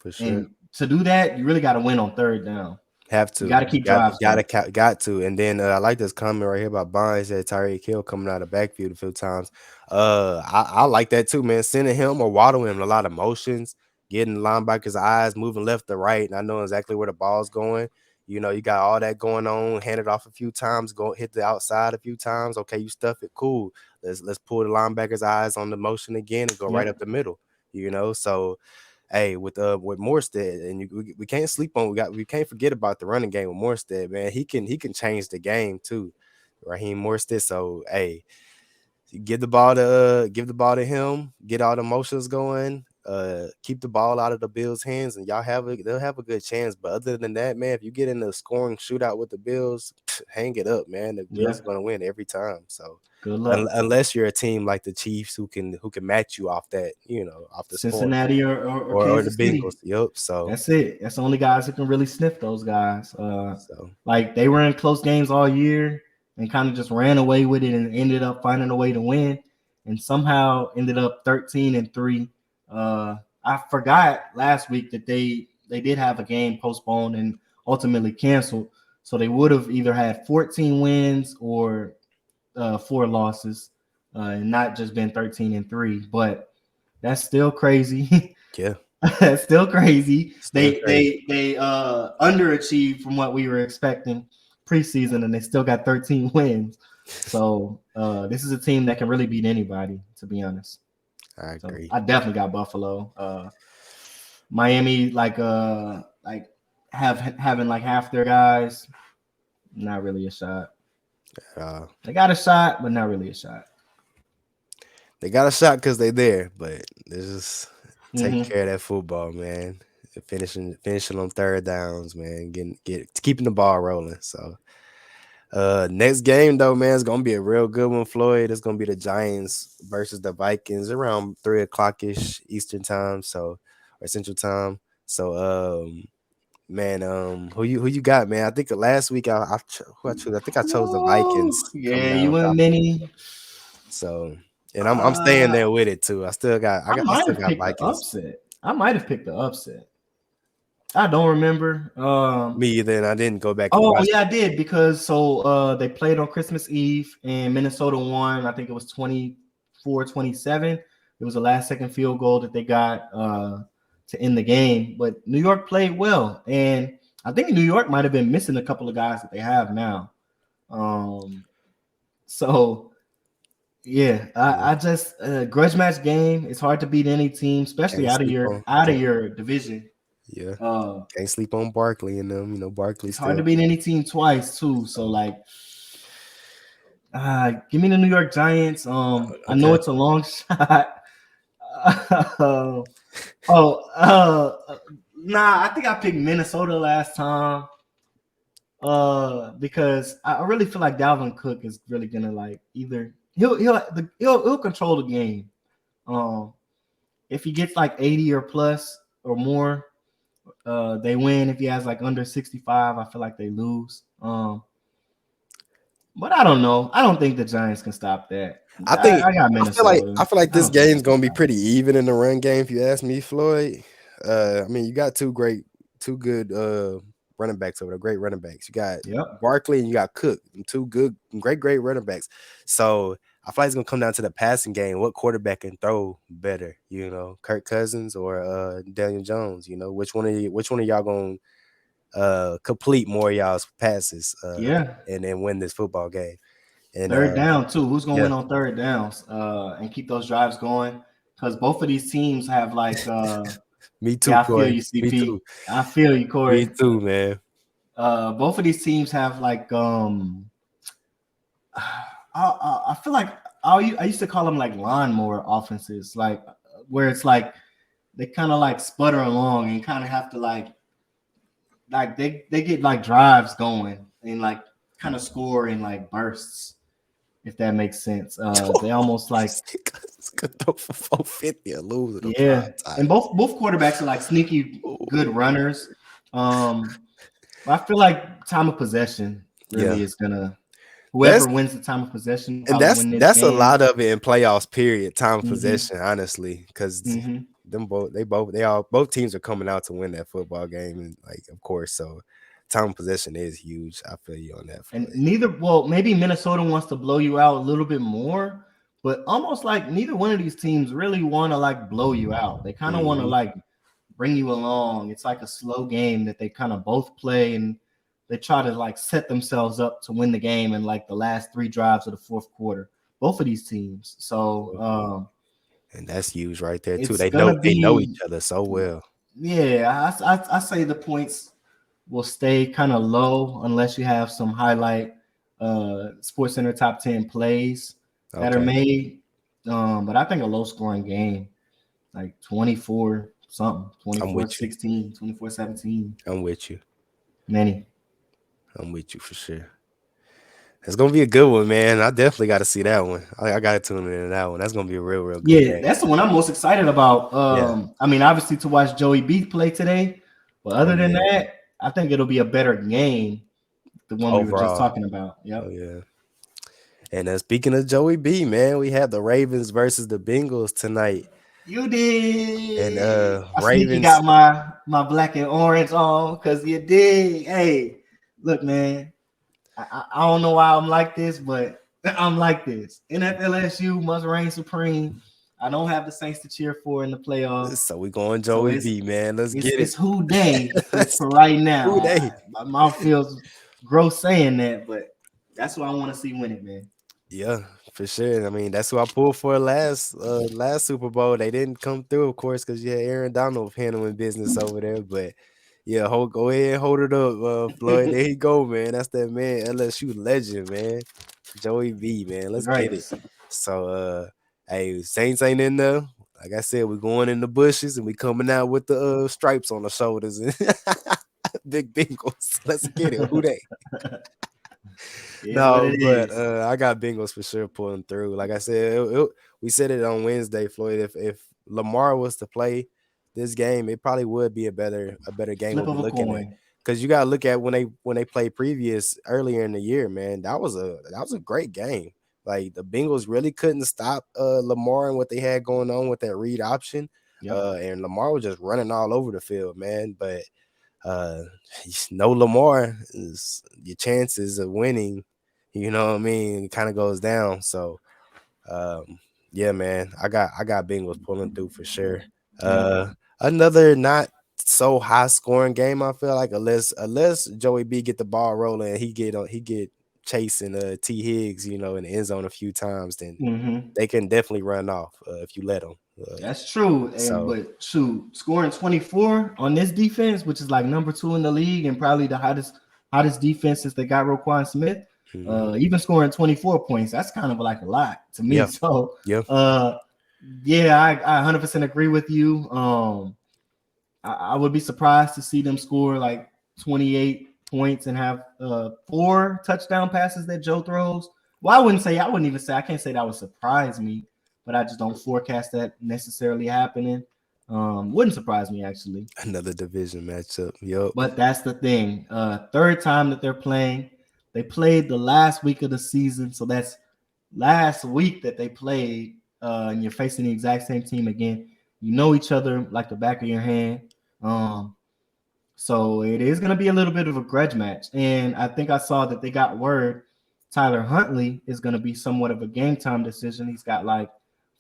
[SPEAKER 2] For sure.
[SPEAKER 3] And to do that, you really got to win on third down.
[SPEAKER 2] Have to.
[SPEAKER 3] You got to keep drives.
[SPEAKER 2] Got to. And then I like this comment right here about Bonds that Tyreek Hill coming out of the backfield a few times. I like that too, man. Sending him or waddling him a lot of motions, getting linebackers' eyes, moving left to right, and I know exactly where the ball's going. You got all that going on. Hand it off a few times, go hit the outside a few times. Okay, you stuff it, cool. Let's pull the linebackers' eyes on the motion again and go right up the middle. So. Hey, with Morstead, and we can't sleep on. We can't forget about the running game with Morstead, man. He can change the game too, Raheem Morstead. So hey, give the ball to him. Get all the motions going. Keep the ball out of the Bills' hands, and they'll have a good chance. But other than that, man, if you get in the scoring shootout with the Bills, hang it up, man. The Bills are going to win every time. So
[SPEAKER 3] good luck.
[SPEAKER 2] Unless you're a team like the Chiefs who can match you off that, off the
[SPEAKER 3] Cincinnati
[SPEAKER 2] score. or the Bengals. Yep. So
[SPEAKER 3] that's it. That's the only guys who can really sniff those guys. Like they were in close games all year and kind of just ran away with it and ended up finding a way to win, and somehow ended up 13-3. I forgot last week that they did have a game postponed, and ultimately canceled. So they would have either had 14 wins or 4 losses, and not just been 13-3. But that's still crazy.
[SPEAKER 2] Yeah.
[SPEAKER 3] That's still crazy.
[SPEAKER 2] Still crazy.
[SPEAKER 3] They underachieved from what we were expecting preseason, and they still got 13 wins. So this is a team that can really beat anybody, to be honest.
[SPEAKER 2] I
[SPEAKER 3] So
[SPEAKER 2] agree.
[SPEAKER 3] I definitely got Buffalo. Miami, having like half their guys, not really a shot. They got a shot, but not really a shot.
[SPEAKER 2] They got a shot because they there, but they just take
[SPEAKER 3] Mhm.
[SPEAKER 2] care of that football, man. Finishing on third downs, man. Keeping the ball rolling. So next game though, man, it's gonna be a real good one, Floyd. It's gonna be the Giants versus the Vikings around 3:00 ish Eastern time, or Central time. So man, who you got, man? I think last week who I chose. I think I chose the
[SPEAKER 3] Oh,
[SPEAKER 2] Vikings coming
[SPEAKER 3] yeah,
[SPEAKER 2] out
[SPEAKER 3] you
[SPEAKER 2] on
[SPEAKER 3] went
[SPEAKER 2] top.
[SPEAKER 3] many.
[SPEAKER 2] So, and I'm staying there with it too. I still got I
[SPEAKER 3] might
[SPEAKER 2] still
[SPEAKER 3] have
[SPEAKER 2] got
[SPEAKER 3] picked the
[SPEAKER 2] Vikings.
[SPEAKER 3] upset. I might have picked the upset. I don't remember.
[SPEAKER 2] Me either, and I didn't go back and
[SPEAKER 3] Oh
[SPEAKER 2] watch
[SPEAKER 3] yeah, I
[SPEAKER 2] it.
[SPEAKER 3] did, because they played on Christmas Eve and Minnesota won. I think it was 24-27. It was a last second field goal that they got to end the game. But New York played well, and I think New York might have been missing a couple of guys that they have now. So yeah, I just grudge match game. It's hard to beat any team, especially
[SPEAKER 2] Can't sleep on
[SPEAKER 3] out of
[SPEAKER 2] can't,
[SPEAKER 3] your division.
[SPEAKER 2] yeah.
[SPEAKER 3] Uh,
[SPEAKER 2] Can't sleep on Barkley and them. You know, Barkley
[SPEAKER 3] it's hard to
[SPEAKER 2] still
[SPEAKER 3] beat any team twice too. So like, give me the New York Giants. I know
[SPEAKER 2] okay.
[SPEAKER 3] it's a long shot. Nah, I think I picked Minnesota last time. Because I really feel like Dalvin Cook is really gonna like either he'll control the game. If he gets like 80 or plus or more, they win. If he has like under 65, I feel like they lose. But I don't know. I don't think the Giants can stop that. I got Minnesota.
[SPEAKER 2] I feel like
[SPEAKER 3] I
[SPEAKER 2] this
[SPEAKER 3] don't think they
[SPEAKER 2] game's
[SPEAKER 3] can
[SPEAKER 2] gonna be
[SPEAKER 3] stop it.
[SPEAKER 2] pretty even in the run game. If you ask me, Floyd. I mean, you got two good running backs over there. Great running backs. You got
[SPEAKER 3] Yep.
[SPEAKER 2] Barkley and you got Cook. Two great running backs. So I feel like it's gonna come down to the passing game. What quarterback can throw better? You know, Kirk Cousins or Daniel Jones. You know, which one of y'all gonna complete more of y'all's passes
[SPEAKER 3] Yeah.
[SPEAKER 2] and then win this football game? And
[SPEAKER 3] Third down too. Who's gonna
[SPEAKER 2] yeah,
[SPEAKER 3] win on third downs? And keep those drives going? Because both of these teams have like
[SPEAKER 2] me too,
[SPEAKER 3] yeah, I feel
[SPEAKER 2] Corey.
[SPEAKER 3] you,
[SPEAKER 2] Me too.
[SPEAKER 3] CP. I feel you,
[SPEAKER 2] Me
[SPEAKER 3] Corey.
[SPEAKER 2] too, man.
[SPEAKER 3] Both of these teams have like I feel like I used to call them like lawnmower offenses, like where it's like they kind of like sputter along and kind of have to like they get like drives going and like kind of score in like bursts, if that makes sense. They almost like
[SPEAKER 2] Could throw for 450 or lose it on
[SPEAKER 3] yeah,
[SPEAKER 2] prime
[SPEAKER 3] and
[SPEAKER 2] time.
[SPEAKER 3] both quarterbacks are like sneaky good runners. But I feel like time of possession
[SPEAKER 2] Yeah,
[SPEAKER 3] really is gonna whoever
[SPEAKER 2] that's
[SPEAKER 3] wins the time of possession will
[SPEAKER 2] and
[SPEAKER 3] probably
[SPEAKER 2] that's
[SPEAKER 3] win this
[SPEAKER 2] that's a
[SPEAKER 3] game.
[SPEAKER 2] lot of it in playoffs. Period. Time of
[SPEAKER 3] Mm-hmm.
[SPEAKER 2] possession, honestly, because
[SPEAKER 3] Mm-hmm.
[SPEAKER 2] both teams are coming out to win that football game, and like of course, so time of possession is huge. I feel you on that,
[SPEAKER 3] And
[SPEAKER 2] Floyd.
[SPEAKER 3] maybe Minnesota wants to blow you out a little bit more, but almost like neither one of these teams really want to like blow you out. They kind of want to
[SPEAKER 2] Mhm.
[SPEAKER 3] like bring you along. It's like a slow game that they kind of both play, and they try to like set themselves up to win the game in like the last 3 drives of the fourth quarter. Both of these teams. So
[SPEAKER 2] And that's huge right there too.
[SPEAKER 3] it's gonna
[SPEAKER 2] They know
[SPEAKER 3] be
[SPEAKER 2] each other so well.
[SPEAKER 3] yeah. I say the points will stay kind of low unless you have some highlight Sports Center top 10 plays that are
[SPEAKER 2] Okay,
[SPEAKER 3] made. But I think a low scoring game, like 24 something,
[SPEAKER 2] I'm with you.
[SPEAKER 3] 24-16, 24-17.
[SPEAKER 2] I'm with you.
[SPEAKER 3] Many.
[SPEAKER 2] I'm with you for sure. It's gonna be a good one, man. I definitely got to see that one. I got to tune in to that one. That's gonna be a real good
[SPEAKER 3] Yeah,
[SPEAKER 2] game.
[SPEAKER 3] that's the one I'm most excited about.
[SPEAKER 2] Yeah.
[SPEAKER 3] I mean, obviously to watch Joey B play today, but
[SPEAKER 2] Oh
[SPEAKER 3] other than
[SPEAKER 2] yeah.
[SPEAKER 3] that, I think it'll be a better game, the one we were just
[SPEAKER 2] Overall.
[SPEAKER 3] talking about.
[SPEAKER 2] Oh
[SPEAKER 3] Yep.
[SPEAKER 2] yeah. And speaking of Joey B, man, we have the Ravens versus the Bengals tonight.
[SPEAKER 3] You did.
[SPEAKER 2] And
[SPEAKER 3] I sneaky
[SPEAKER 2] Ravens.
[SPEAKER 3] got my black and orange on because you did. Hey, look, man. I don't know why I'm like this, but I'm like this. NFLSU must reign supreme. I don't have the Saints to cheer for in the playoffs,
[SPEAKER 2] So we going
[SPEAKER 3] so
[SPEAKER 2] Joey B, man. Let's get it.
[SPEAKER 3] it's who they for right now.
[SPEAKER 2] Who they?
[SPEAKER 3] My mouth feels gross saying that, but that's what I want to see win it, man.
[SPEAKER 2] Yeah, for sure. I mean, that's who I pulled for last Super Bowl. They didn't come through, of course, because you had Aaron Donald handling business over there. But yeah, go ahead and hold it up, Floyd. There you go, man. That's that man, LSU legend, man. Joey B, man. Let's get it.
[SPEAKER 3] Right.
[SPEAKER 2] So hey, Saints ain't in there. Like I said, we're going in the bushes and we coming out with the stripes on the shoulders and big Bengals. Let's get it. Who they?
[SPEAKER 3] Is what
[SPEAKER 2] No,
[SPEAKER 3] it
[SPEAKER 2] but
[SPEAKER 3] is.
[SPEAKER 2] I got Bengals for sure pulling through. Like I said, we said it on Wednesday, Floyd. If Lamar was to play this game, it probably would be a better game
[SPEAKER 3] Flip
[SPEAKER 2] we'll be
[SPEAKER 3] of a
[SPEAKER 2] looking at.
[SPEAKER 3] coin.
[SPEAKER 2] Because you gotta look at when they played previous earlier in the year, man. That was a great game. Like the Bengals really couldn't stop Lamar and what they had going on with that read option.
[SPEAKER 3] Yep.
[SPEAKER 2] And Lamar was just running all over the field, man. But uh no Lamar is your chances of winning, you know what I mean, kind of goes down. So yeah, man, I got Bengals pulling through for sure.
[SPEAKER 3] Yep.
[SPEAKER 2] Another not so high scoring game, I feel like, unless Joey B get the ball rolling and he get chasing T Higgs, you know, in the end zone a few times, then
[SPEAKER 3] Mm-hmm.
[SPEAKER 2] they can definitely run off if you let them.
[SPEAKER 3] That's true. And
[SPEAKER 2] So
[SPEAKER 3] but shoot, scoring 24 on this defense, which is like number 2 in the league and probably the hottest defense since they got Roquan Smith. Even scoring 24 points, that's kind of like a lot to me.
[SPEAKER 2] yeah,
[SPEAKER 3] So
[SPEAKER 2] yeah.
[SPEAKER 3] yeah, I 100% agree with you. I would be surprised to see them score like 28 points and have 4 touchdown passes that Joe throws. Well, I wouldn't even say, I can't say that would surprise me, but I just don't forecast that necessarily happening. Wouldn't surprise me actually.
[SPEAKER 2] Another division matchup. Yup.
[SPEAKER 3] But that's the thing. Third time that they're playing. They played the last week of the season, so that's last week that they played, and you're facing the exact same team again. You know each other like the back of your hand. So it is going to be a little bit of a grudge match. And I think I saw that they got word Tyler Huntley is going to be somewhat of a game time decision. He's got like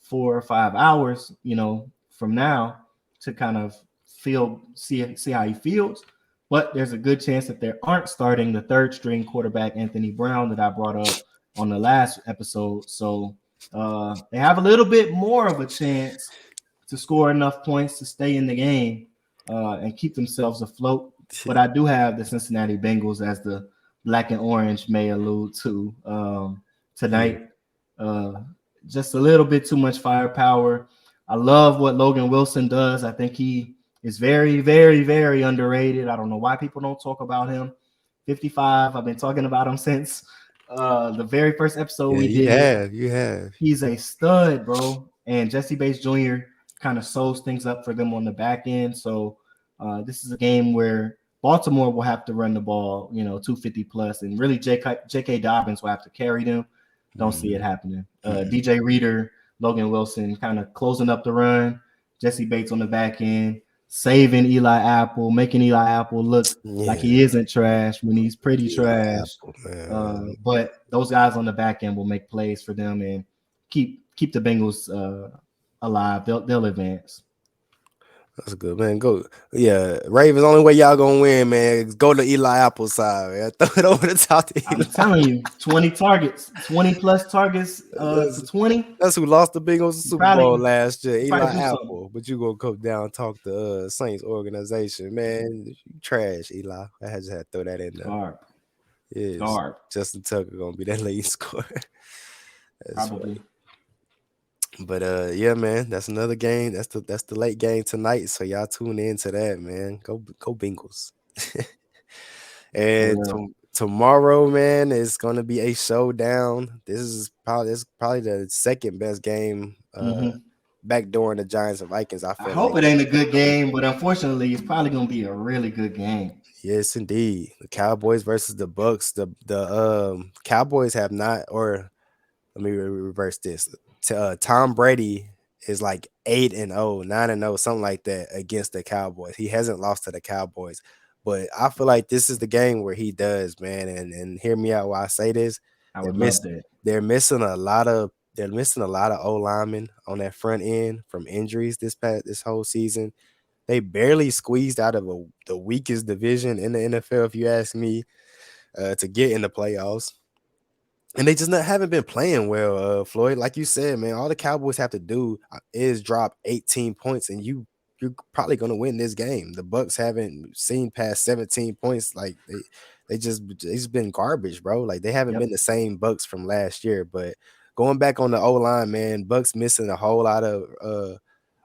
[SPEAKER 3] 4 or 5 hours, you know, from now to kind of see how he feels. But there's a good chance that they aren't starting the third string quarterback, Anthony Brown, that I brought up on the last episode. So they have a little bit more of a chance to score enough points to stay in the game and keep themselves afloat. But I do have the Cincinnati Bengals, as the black and orange may allude to tonight. Just a little bit too much firepower. I love what Logan Wilson does. I think he is very, very, very underrated. I don't know why people don't talk about him. 55. I've been talking about him since the very first episode we did.
[SPEAKER 2] You have.
[SPEAKER 3] He's a stud, bro. And Jesse Bates Jr. kind of sews things up for them on the back end. So this is a game where Baltimore will have to run the ball, 250 plus, and really J.K. Dobbins will have to carry them. Don't see it happening. DJ Reader, Logan Wilson kind of closing up the run. Jesse Bates on the back end, saving Eli Apple, making Eli Apple look like he isn't trash when he's pretty trash.
[SPEAKER 2] Apple,
[SPEAKER 3] but those guys on the back end will make plays for them and keep the Bengals alive. They'll advance.
[SPEAKER 2] That's good, man. Go, yeah. Ravens, only way y'all gonna win, man, is go to Eli Apple side, man. Throw it over the top to Eli.
[SPEAKER 3] I'm telling you, 20 targets, 20 plus targets to 20.
[SPEAKER 2] That's who lost the Bengals Super Bowl last year, Eli Apple.
[SPEAKER 3] Something.
[SPEAKER 2] But you gonna come down and talk to Saints organization, man. You trash, Eli. I just had to throw that in there.
[SPEAKER 3] Garb.
[SPEAKER 2] Yeah,
[SPEAKER 3] Garb.
[SPEAKER 2] Justin Tucker gonna be that lead scorer.
[SPEAKER 3] Probably.
[SPEAKER 2] Right. But yeah, man, that's another game. That's the late game tonight. So y'all tune in to that, man. Go Bengals. And tomorrow, man, is gonna be a showdown. This is probably the second best game back during the Giants and Vikings. I
[SPEAKER 3] hope it ain't a good game, but unfortunately, it's probably gonna be a really good game.
[SPEAKER 2] Yes, indeed. The Cowboys versus the Bucs. The Cowboys have not, or let me reverse this. Tom Brady is like 8-0, 9-0, something like that against the Cowboys. He hasn't lost to the Cowboys. But I feel like this is the game where he does, man. And hear me out while I say this.
[SPEAKER 3] I would love that.
[SPEAKER 2] They're missing a lot of O linemen on that front end from injuries this whole season. They barely squeezed out of the weakest division in the NFL, if you ask me, to get in the playoffs. And they just haven't been playing well, Floyd. Like you said, man, all the Cowboys have to do is drop 18 points, and you're probably going to win this game. The Bucs haven't seen past 17 points. Like they just been garbage, bro. Like they haven't been the same Bucs from last year. But going back on the O-line, man, Bucs missing a whole lot of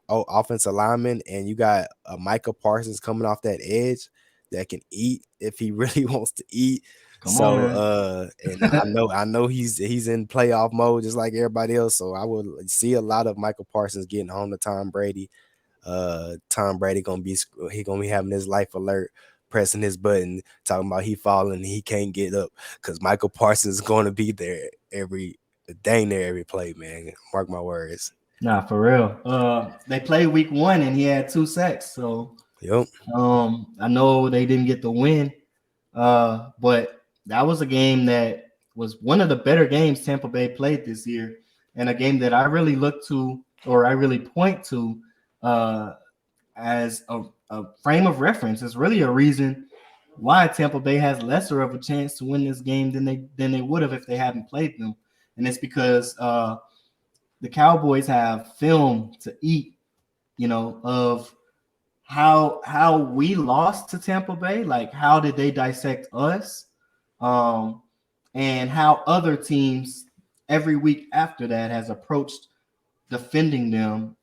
[SPEAKER 2] offensive linemen, and you got Micah Parsons coming off that edge that can eat if he really wants to eat. And I know he's in playoff mode just like everybody else. So I will see a lot of Michael Parsons getting home to Tom Brady. Tom Brady gonna be having his life alert, pressing his button, talking about he falling and he can't get up because Michael Parsons is going to be there every play, man. Mark my words.
[SPEAKER 3] Nah, for real. They played week 1 and he had 2 sacks. So I know they didn't get the win. But that was a game that was one of the better games Tampa Bay played this year, and a game that I really look to, or I really point to, as a frame of reference. It's really a reason why Tampa Bay has lesser of a chance to win this game than they would have if they hadn't played them, and it's because the Cowboys have film to eat, of how we lost to Tampa Bay, like how did they dissect us, and how other teams every week after that has approached defending them,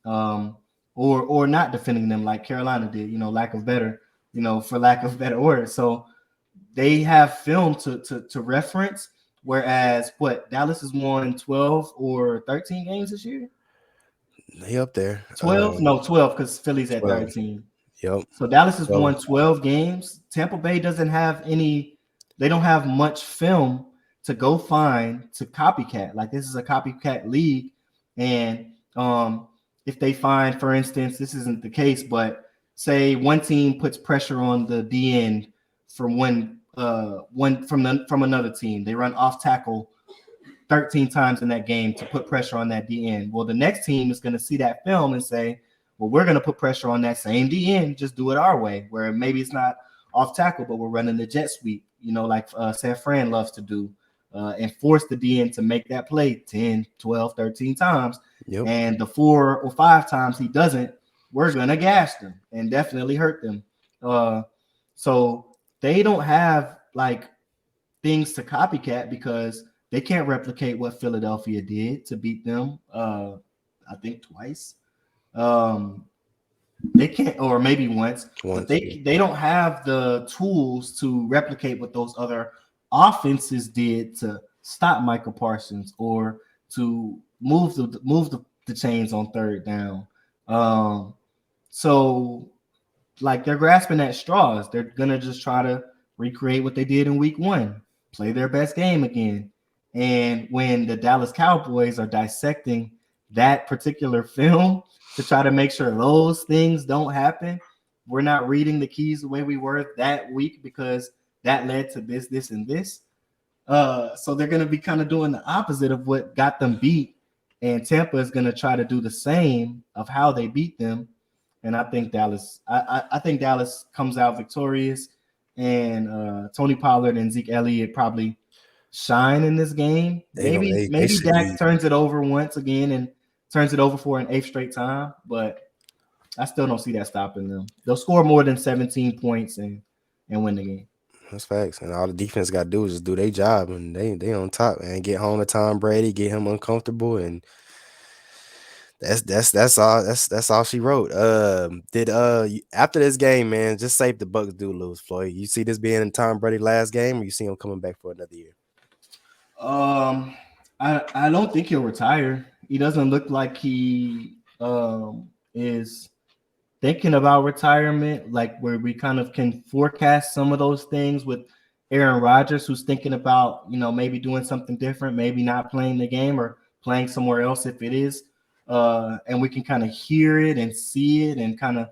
[SPEAKER 3] or not defending them like Carolina did, for lack of better words. So they have film to reference, whereas Dallas has won 12 or 13 games this year.
[SPEAKER 2] They up there.
[SPEAKER 3] 12? No, 12 because Philly's at 13.
[SPEAKER 2] Yep.
[SPEAKER 3] So Dallas has won 12 games. Tampa Bay doesn't have they don't have much film to go find to copycat. Like this is a copycat league. And if they find, for instance, this isn't the case, but say one team puts pressure on the D end from from another team. They run off tackle 13 times in that game to put pressure on that D end. Well, the next team is going to see that film and say, well, we're going to put pressure on that same D end, just do it our way, where maybe it's not off tackle, but we're running the jet sweep, like San Fran loves to do, and force the D end to make that play 10, 12, 13 times. Yep. And the 4 or 5 times he doesn't, we're going to gash them and definitely hurt them. So they don't have like things to copycat because they can't replicate what Philadelphia did to beat them, I think twice. They can't, or maybe once. But they don't have the tools to replicate what those other offenses did to stop Michael Parsons or to move the chains on third down. So like they're grasping at straws. They're gonna just try to recreate what they did in week 1, play their best game again. And when the Dallas Cowboys are dissecting that particular film to try to make sure those things don't happen, we're not reading the keys the way we were that week because that led to this, and this. So they're going to be kind of doing the opposite of what got them beat. And Tampa is going to try to do the same of how they beat them. And I think Dallas comes out victorious. And Tony Pollard and Zeke Elliott probably shine in this game. Maybe Dak turns it over once again and turns it over for an 8th straight time, but I still don't see that stopping them. They'll score more than 17 points and win the game.
[SPEAKER 2] That's facts. And all the defense got to do is just do their job, and they on top, and get home to Tom Brady, get him uncomfortable, and that's all she wrote. After this game, man, just say if the Bucs do lose, Floyd, you see this being in Tom Brady's last game, or you see him coming back for another year?
[SPEAKER 3] I don't think he'll retire. He doesn't look like he is thinking about retirement, like where we kind of can forecast some of those things with Aaron Rodgers, who's thinking about, maybe doing something different, maybe not playing the game or playing somewhere else if it is and we can kind of hear it and see it and kind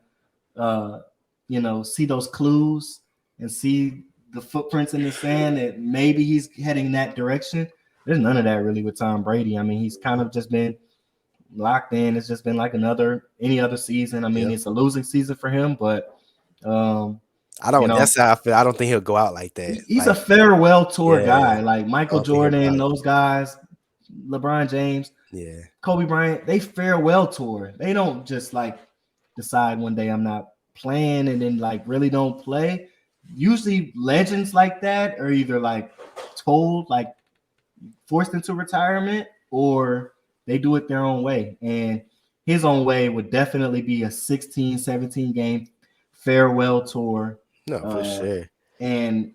[SPEAKER 3] of see those clues and see the footprints in the sand that maybe he's heading that direction. There's none of that really with Tom Brady. I mean, he's kind of just been locked in. It's just been like any other season. I mean, It's a losing season for him, but
[SPEAKER 2] I don't. That's how I feel. I don't think he'll go out like that.
[SPEAKER 3] He's a farewell tour guy, like Michael Jordan, those guys, LeBron James, Kobe Bryant. They farewell tour. They don't just like decide one day I'm not playing and then like really don't play. Usually, legends like that are either like told, like forced into retirement, or they do it their own way. And his own way would definitely be a 16, 17 game farewell tour.
[SPEAKER 2] No, for sure.
[SPEAKER 3] And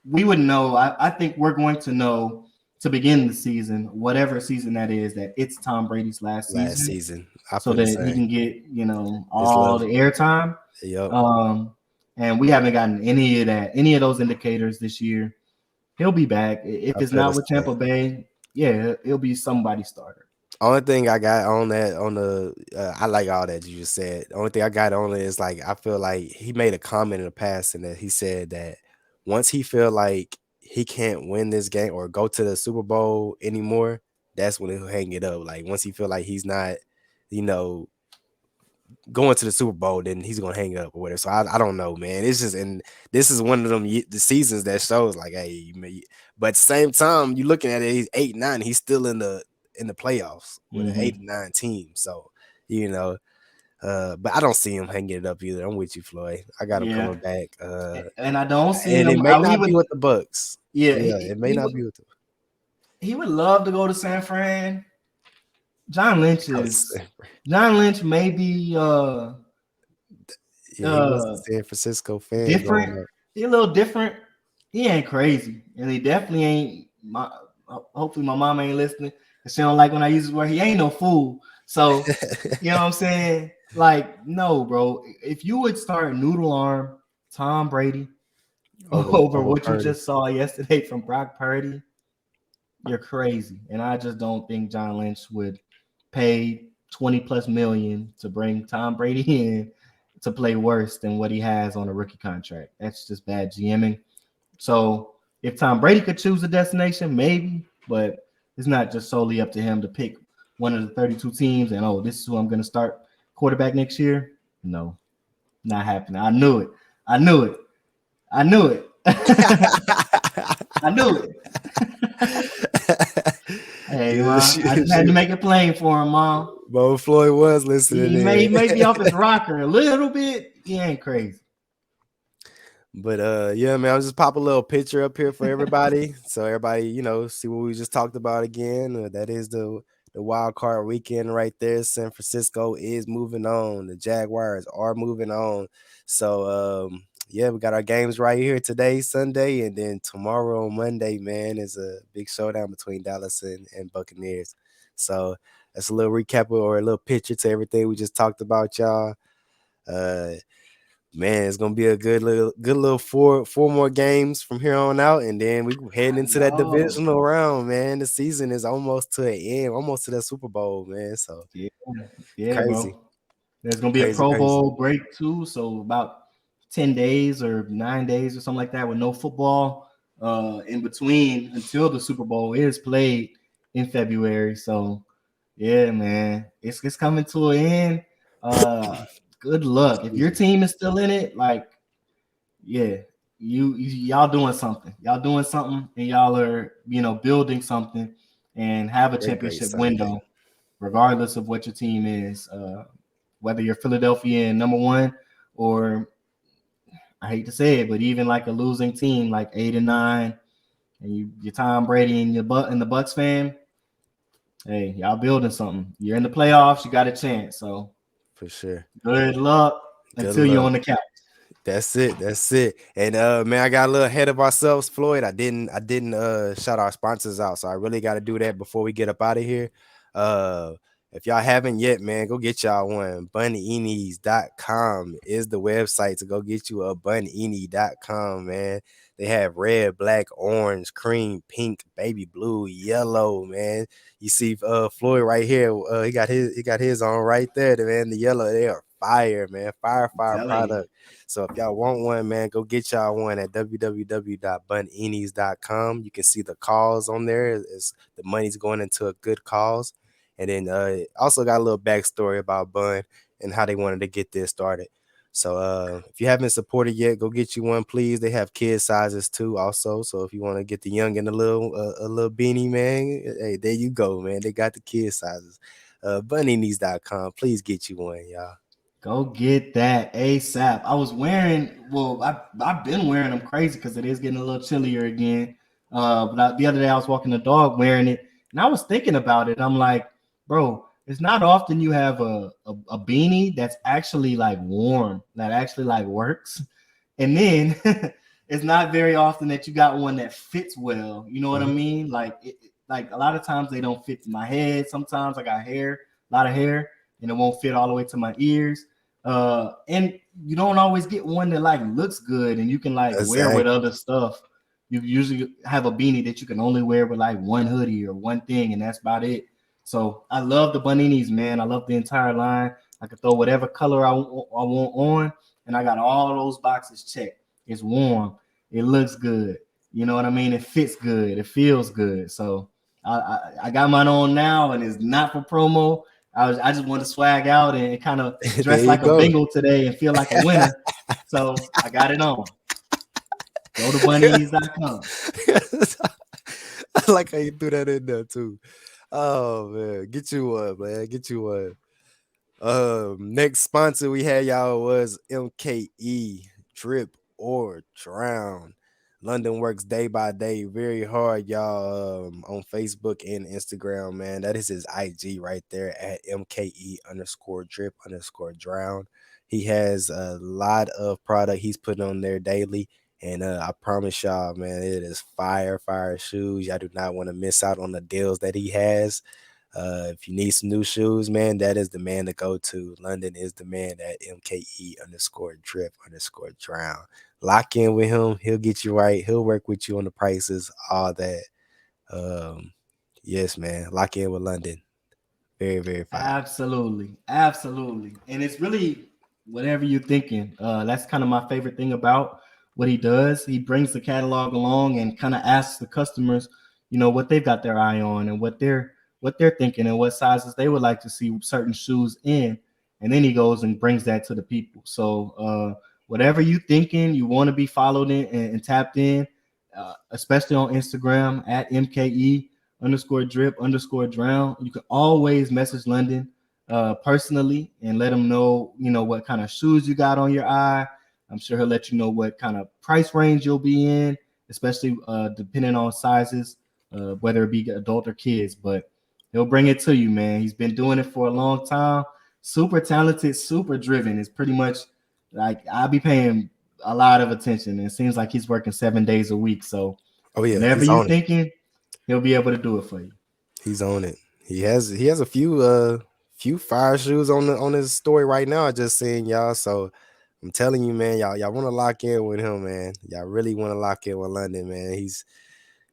[SPEAKER 3] we would know. I think we're going to know to begin the season, whatever season that is, that it's Tom Brady's last season. So that he can get all the airtime.
[SPEAKER 2] Yep.
[SPEAKER 3] And we haven't gotten any of those indicators this year. He'll be back. If it's not with Tampa Bay, it'll be somebody's starter.
[SPEAKER 2] Only thing I got on that, I like all that you just said. The only thing I got on it is like, I feel like he made a comment in the past and that he said that once he feel like he can't win this game or go to the Super Bowl anymore, that's when he'll hang it up. Like once he feel like he's not, going to the Super Bowl, then he's gonna hang up or whatever. So I don't know, man. It's just, and this is one of them the seasons that shows like, hey, but at the same time, you looking at it, he's 8-9, he's still in the playoffs with an 8-9 team. So but I don't see him hanging it up either. I'm with you, Floyd. I got him coming back.
[SPEAKER 3] And I don't see
[SPEAKER 2] him.
[SPEAKER 3] And
[SPEAKER 2] it may not be with the Bucs.
[SPEAKER 3] It
[SPEAKER 2] may not be with them.
[SPEAKER 3] He would love to go to San Fran. John Lynch may be
[SPEAKER 2] he was a San Francisco fan.
[SPEAKER 3] Different. He a little different. He ain't crazy, and he definitely ain't. Hopefully, my mom ain't listening. She don't like when I use this word. He ain't no fool. So you know what I'm saying? Like, no, bro. If you would start noodle arm Tom Brady over what Purdy. You just saw yesterday from Brock Purdy, you're crazy. And I just don't think John Lynch would pay $20+ million to bring Tom Brady in to play worse than what he has on a rookie contract. That's just bad GMing. So if Tom Brady could choose a destination, maybe, but it's not just solely up to him to pick one of the 32 teams and, this is who I'm going to start quarterback next year. No, not happening. I knew it. I knew it. I knew it. Hey, Mom, I just had to make it plain for him, Mom.
[SPEAKER 2] Bo Floyd was listening.
[SPEAKER 3] He may be off his rocker a little bit. He ain't crazy.
[SPEAKER 2] But man, I'll just pop a little picture up here for everybody. So everybody, see what we just talked about again. That is the wild card weekend right there. San Francisco is moving on. The Jaguars are moving on. So we got our games right here today, Sunday, and then tomorrow, Monday, man, is a big showdown between Dallas and Buccaneers. So that's a little recap or a little picture to everything we just talked about, y'all. Man, it's gonna be a good little four more games from here on out, and then we heading into that divisional round, man. The season is almost to an end, almost to the Super Bowl, man. So
[SPEAKER 3] yeah,
[SPEAKER 2] crazy.
[SPEAKER 3] Bro. There's gonna be a Pro Bowl break too, so about 10 days or 9 days or something like that with no football in between until the Super Bowl is played in February. So yeah, man, it's coming to an end. Good luck. If your team is still in it, like, y'all doing something. Y'all doing something, and y'all are, building something and have a championship window, regardless of what your team is. Whether you're Philadelphia and number one, or I hate to say it, but even like a losing team like 8-9, and you're Tom Brady and the Bucs fan, hey, y'all building something. You're in the playoffs, you got a chance. So
[SPEAKER 2] for sure.
[SPEAKER 3] Good luck until you're on the couch.
[SPEAKER 2] That's it. And man, I got a little ahead of ourselves, Floyd. I didn't shout our sponsors out, so I really got to do that before we get up out of here. And If y'all haven't yet, man, go get y'all one. Bunnies.com is the website to go get you a bunini.com, man. They have red, black, orange, cream, pink, baby blue, yellow, man. You see Floyd right here. He got his on right there, man. The yellow, they are fire, man. Fire
[SPEAKER 3] Telling you.
[SPEAKER 2] product. So if y'all want one, man, go get y'all one at www.bunnies.com. You can see the cause on there. It's the money's going into a good cause. And then also got a little backstory about Bun and how they wanted to get this started. So if you haven't supported yet, go get you one, please. They have kid sizes too, also. So if you want to get the young and a little beanie, man, hey, there you go, man. They got the kid sizes. Bunnies.com. Please get you one, y'all.
[SPEAKER 3] Go get that ASAP. I was wearing, well, I've been wearing them crazy because it is getting a little chillier again. But the other day I was walking the dog wearing it, and I was thinking about it. I'm like, bro, it's not often you have a beanie that's actually like warm, that actually like works. And then it's not very often that you got one that fits well. You know what I mean? Like, like a lot of times they don't fit my head. Sometimes I got hair, a lot of hair, and it won't fit all the way to my ears. And you don't always get one that like looks good and you can like wear with other stuff. You usually have a beanie that you can only wear with like one hoodie or one thing, and that's about it. So I love the Buninis, man. I love the entire line. I could throw whatever color I want on, and I got all those boxes checked. It's warm. It looks good. You know what I mean? It fits good. It feels good. So I got mine on now, and it's not for promo. I just want to swag out and kind of dress like a Bengal today and feel like a winner. So I got it on. Go to bunnies.com.
[SPEAKER 2] I like how you threw that in there too. Oh man, get you one, man. Get you one. Next sponsor we had y'all was MKE, Drip or Drown. London works day by day, very hard, y'all. On Facebook and Instagram, man. That is his IG right there at MKE_drip_drown. He has a lot of product he's putting on there daily. And I promise y'all, man, it is fire shoes. Y'all do not want to miss out on the deals that he has. If you need some new shoes, man, that is the man to go to. London is the man at MKE_drip_drown. Lock in with him. He'll get you right. He'll work with you on the prices, all that. Yes, man. Lock in with London. Very, very fine.
[SPEAKER 3] Absolutely. And it's really whatever you're thinking. That's kind of my favorite thing about what he does. He brings the catalog along and kind of asks the customers, you know, what they've got their eye on and what they're thinking and what sizes they would like to see certain shoes in. And then he goes and brings that to the people. So whatever you thinking, you want to be followed in and tapped in, especially on Instagram at MKE_drip_drown. You can always message London personally and let him know, you know, what kind of shoes you got on your eye. I'm sure he'll let you know what kind of price range you'll be in, especially depending on sizes, whether it be adult or kids. But he'll bring it to you, man. He's been doing it for a long time. Super talented, super driven. It's pretty much like I'll be paying a lot of attention. It seems like he's working 7 days a week. So whenever you're thinking, he'll be able to do it for you.
[SPEAKER 2] He's on it. He has a few fire shoes on his story right now. I just seen y'all. So I'm telling you, man, y'all want to lock in with him, man. Y'all really want to lock in with London, man. He's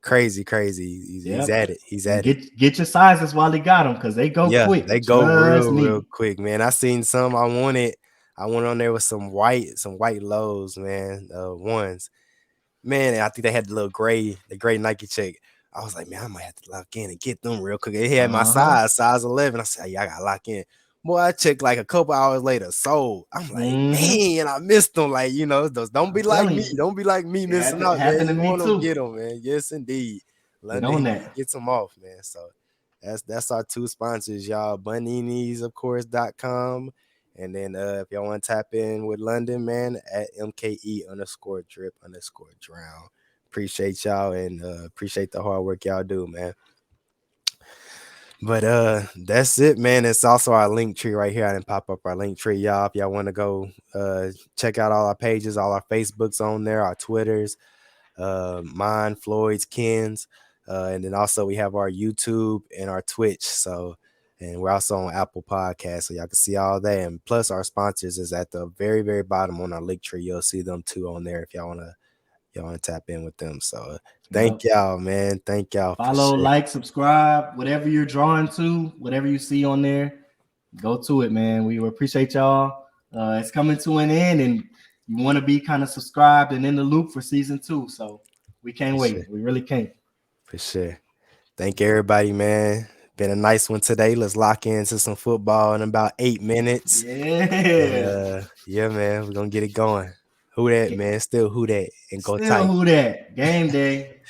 [SPEAKER 2] crazy. He's at it. He's at it.
[SPEAKER 3] Get your sizes while he got them because they go quick.
[SPEAKER 2] They go real quick, man. I seen some. I went on there with some white lows, man. Ones, man. I think they had the gray Nike check. I was like, man, I might have to lock in and get them real quick. It had my size 11. I said, yeah, I gotta lock in. Boy, I checked like a couple hours later, sold. I'm like, man, I missed them. Like, you know, don't be like me. Don't be like me missing out, man. You want to get them, man. Yes, indeed. London gets them off, man. So that's our two sponsors, y'all. Bunninis, of course, .com. And then if y'all want to tap in with London, man, at MKE_drip_drown. Appreciate y'all and appreciate the hard work y'all do, man. But that's it, man. It's also our link tree right here. I didn't pop up our link tree, y'all. If y'all want to go check out all our pages, all our Facebooks on there, our Twitters, mine, Floyd's, Ken's, and then also we have our YouTube and our Twitch. So And we're also on Apple Podcasts, so y'all can see all that. And plus, our sponsors is at the very, very bottom on our link tree. You'll see them too on there if y'all wanna tap in with them. So thank y'all, man. Thank y'all.
[SPEAKER 3] Follow, like, subscribe, whatever you're drawn to, whatever you see on there, go to it, man. We appreciate y'all. It's coming to an end, and you want to be kind of subscribed and in the loop for season 2. So we can't wait.
[SPEAKER 2] Sure.
[SPEAKER 3] We really can't.
[SPEAKER 2] For sure. Thank everybody, man. Been a nice one today. Let's lock into some football in about 8 minutes.
[SPEAKER 3] Yeah.
[SPEAKER 2] Yeah, man. We're gonna get it going. Who that, man? Still who that? And go tight.
[SPEAKER 3] Who that? Game day.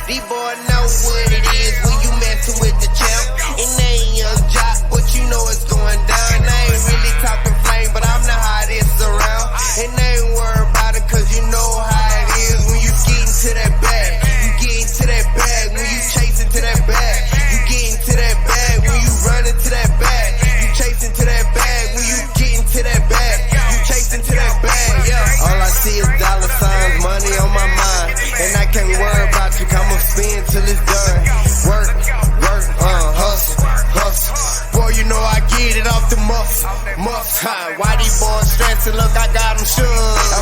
[SPEAKER 1] These boys know what it is when you messing with the champ. And they ain't young jock, but you know it's going down. I ain't really talking flame, but I'm the hottest around. And they ain't worried about it, cause you know how it is when you get into that bag. You get into that bag when you chase into that bag. You get into that bag when you run into that bag. You chase into that bag when you get into that bag. You chase into that bag, yeah. All I see is dollar signs, money on my mind. And I can't worry about you, I'ma spin till it's done. Work, hustle. Boy, you know I get it off the muscle. Why these boys stressing? Look, I got them shook.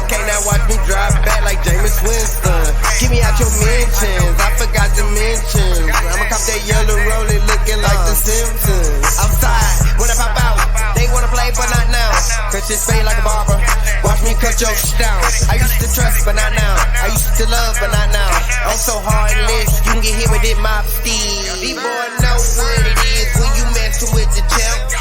[SPEAKER 1] Okay, now watch me drive back like James Winston. Give me out your mentions, I forgot to mention. I'ma cop that yellow rolling looking like the Simpsons. Outside, when I pop out, they wanna play but not now. Cause shit fade like a barber. Watch me cut your shit down. I used to trust but not now. I used to love but not now. I'm so heartless, you can get hit with it, my steed. These boys know what it is when you messing with the champ.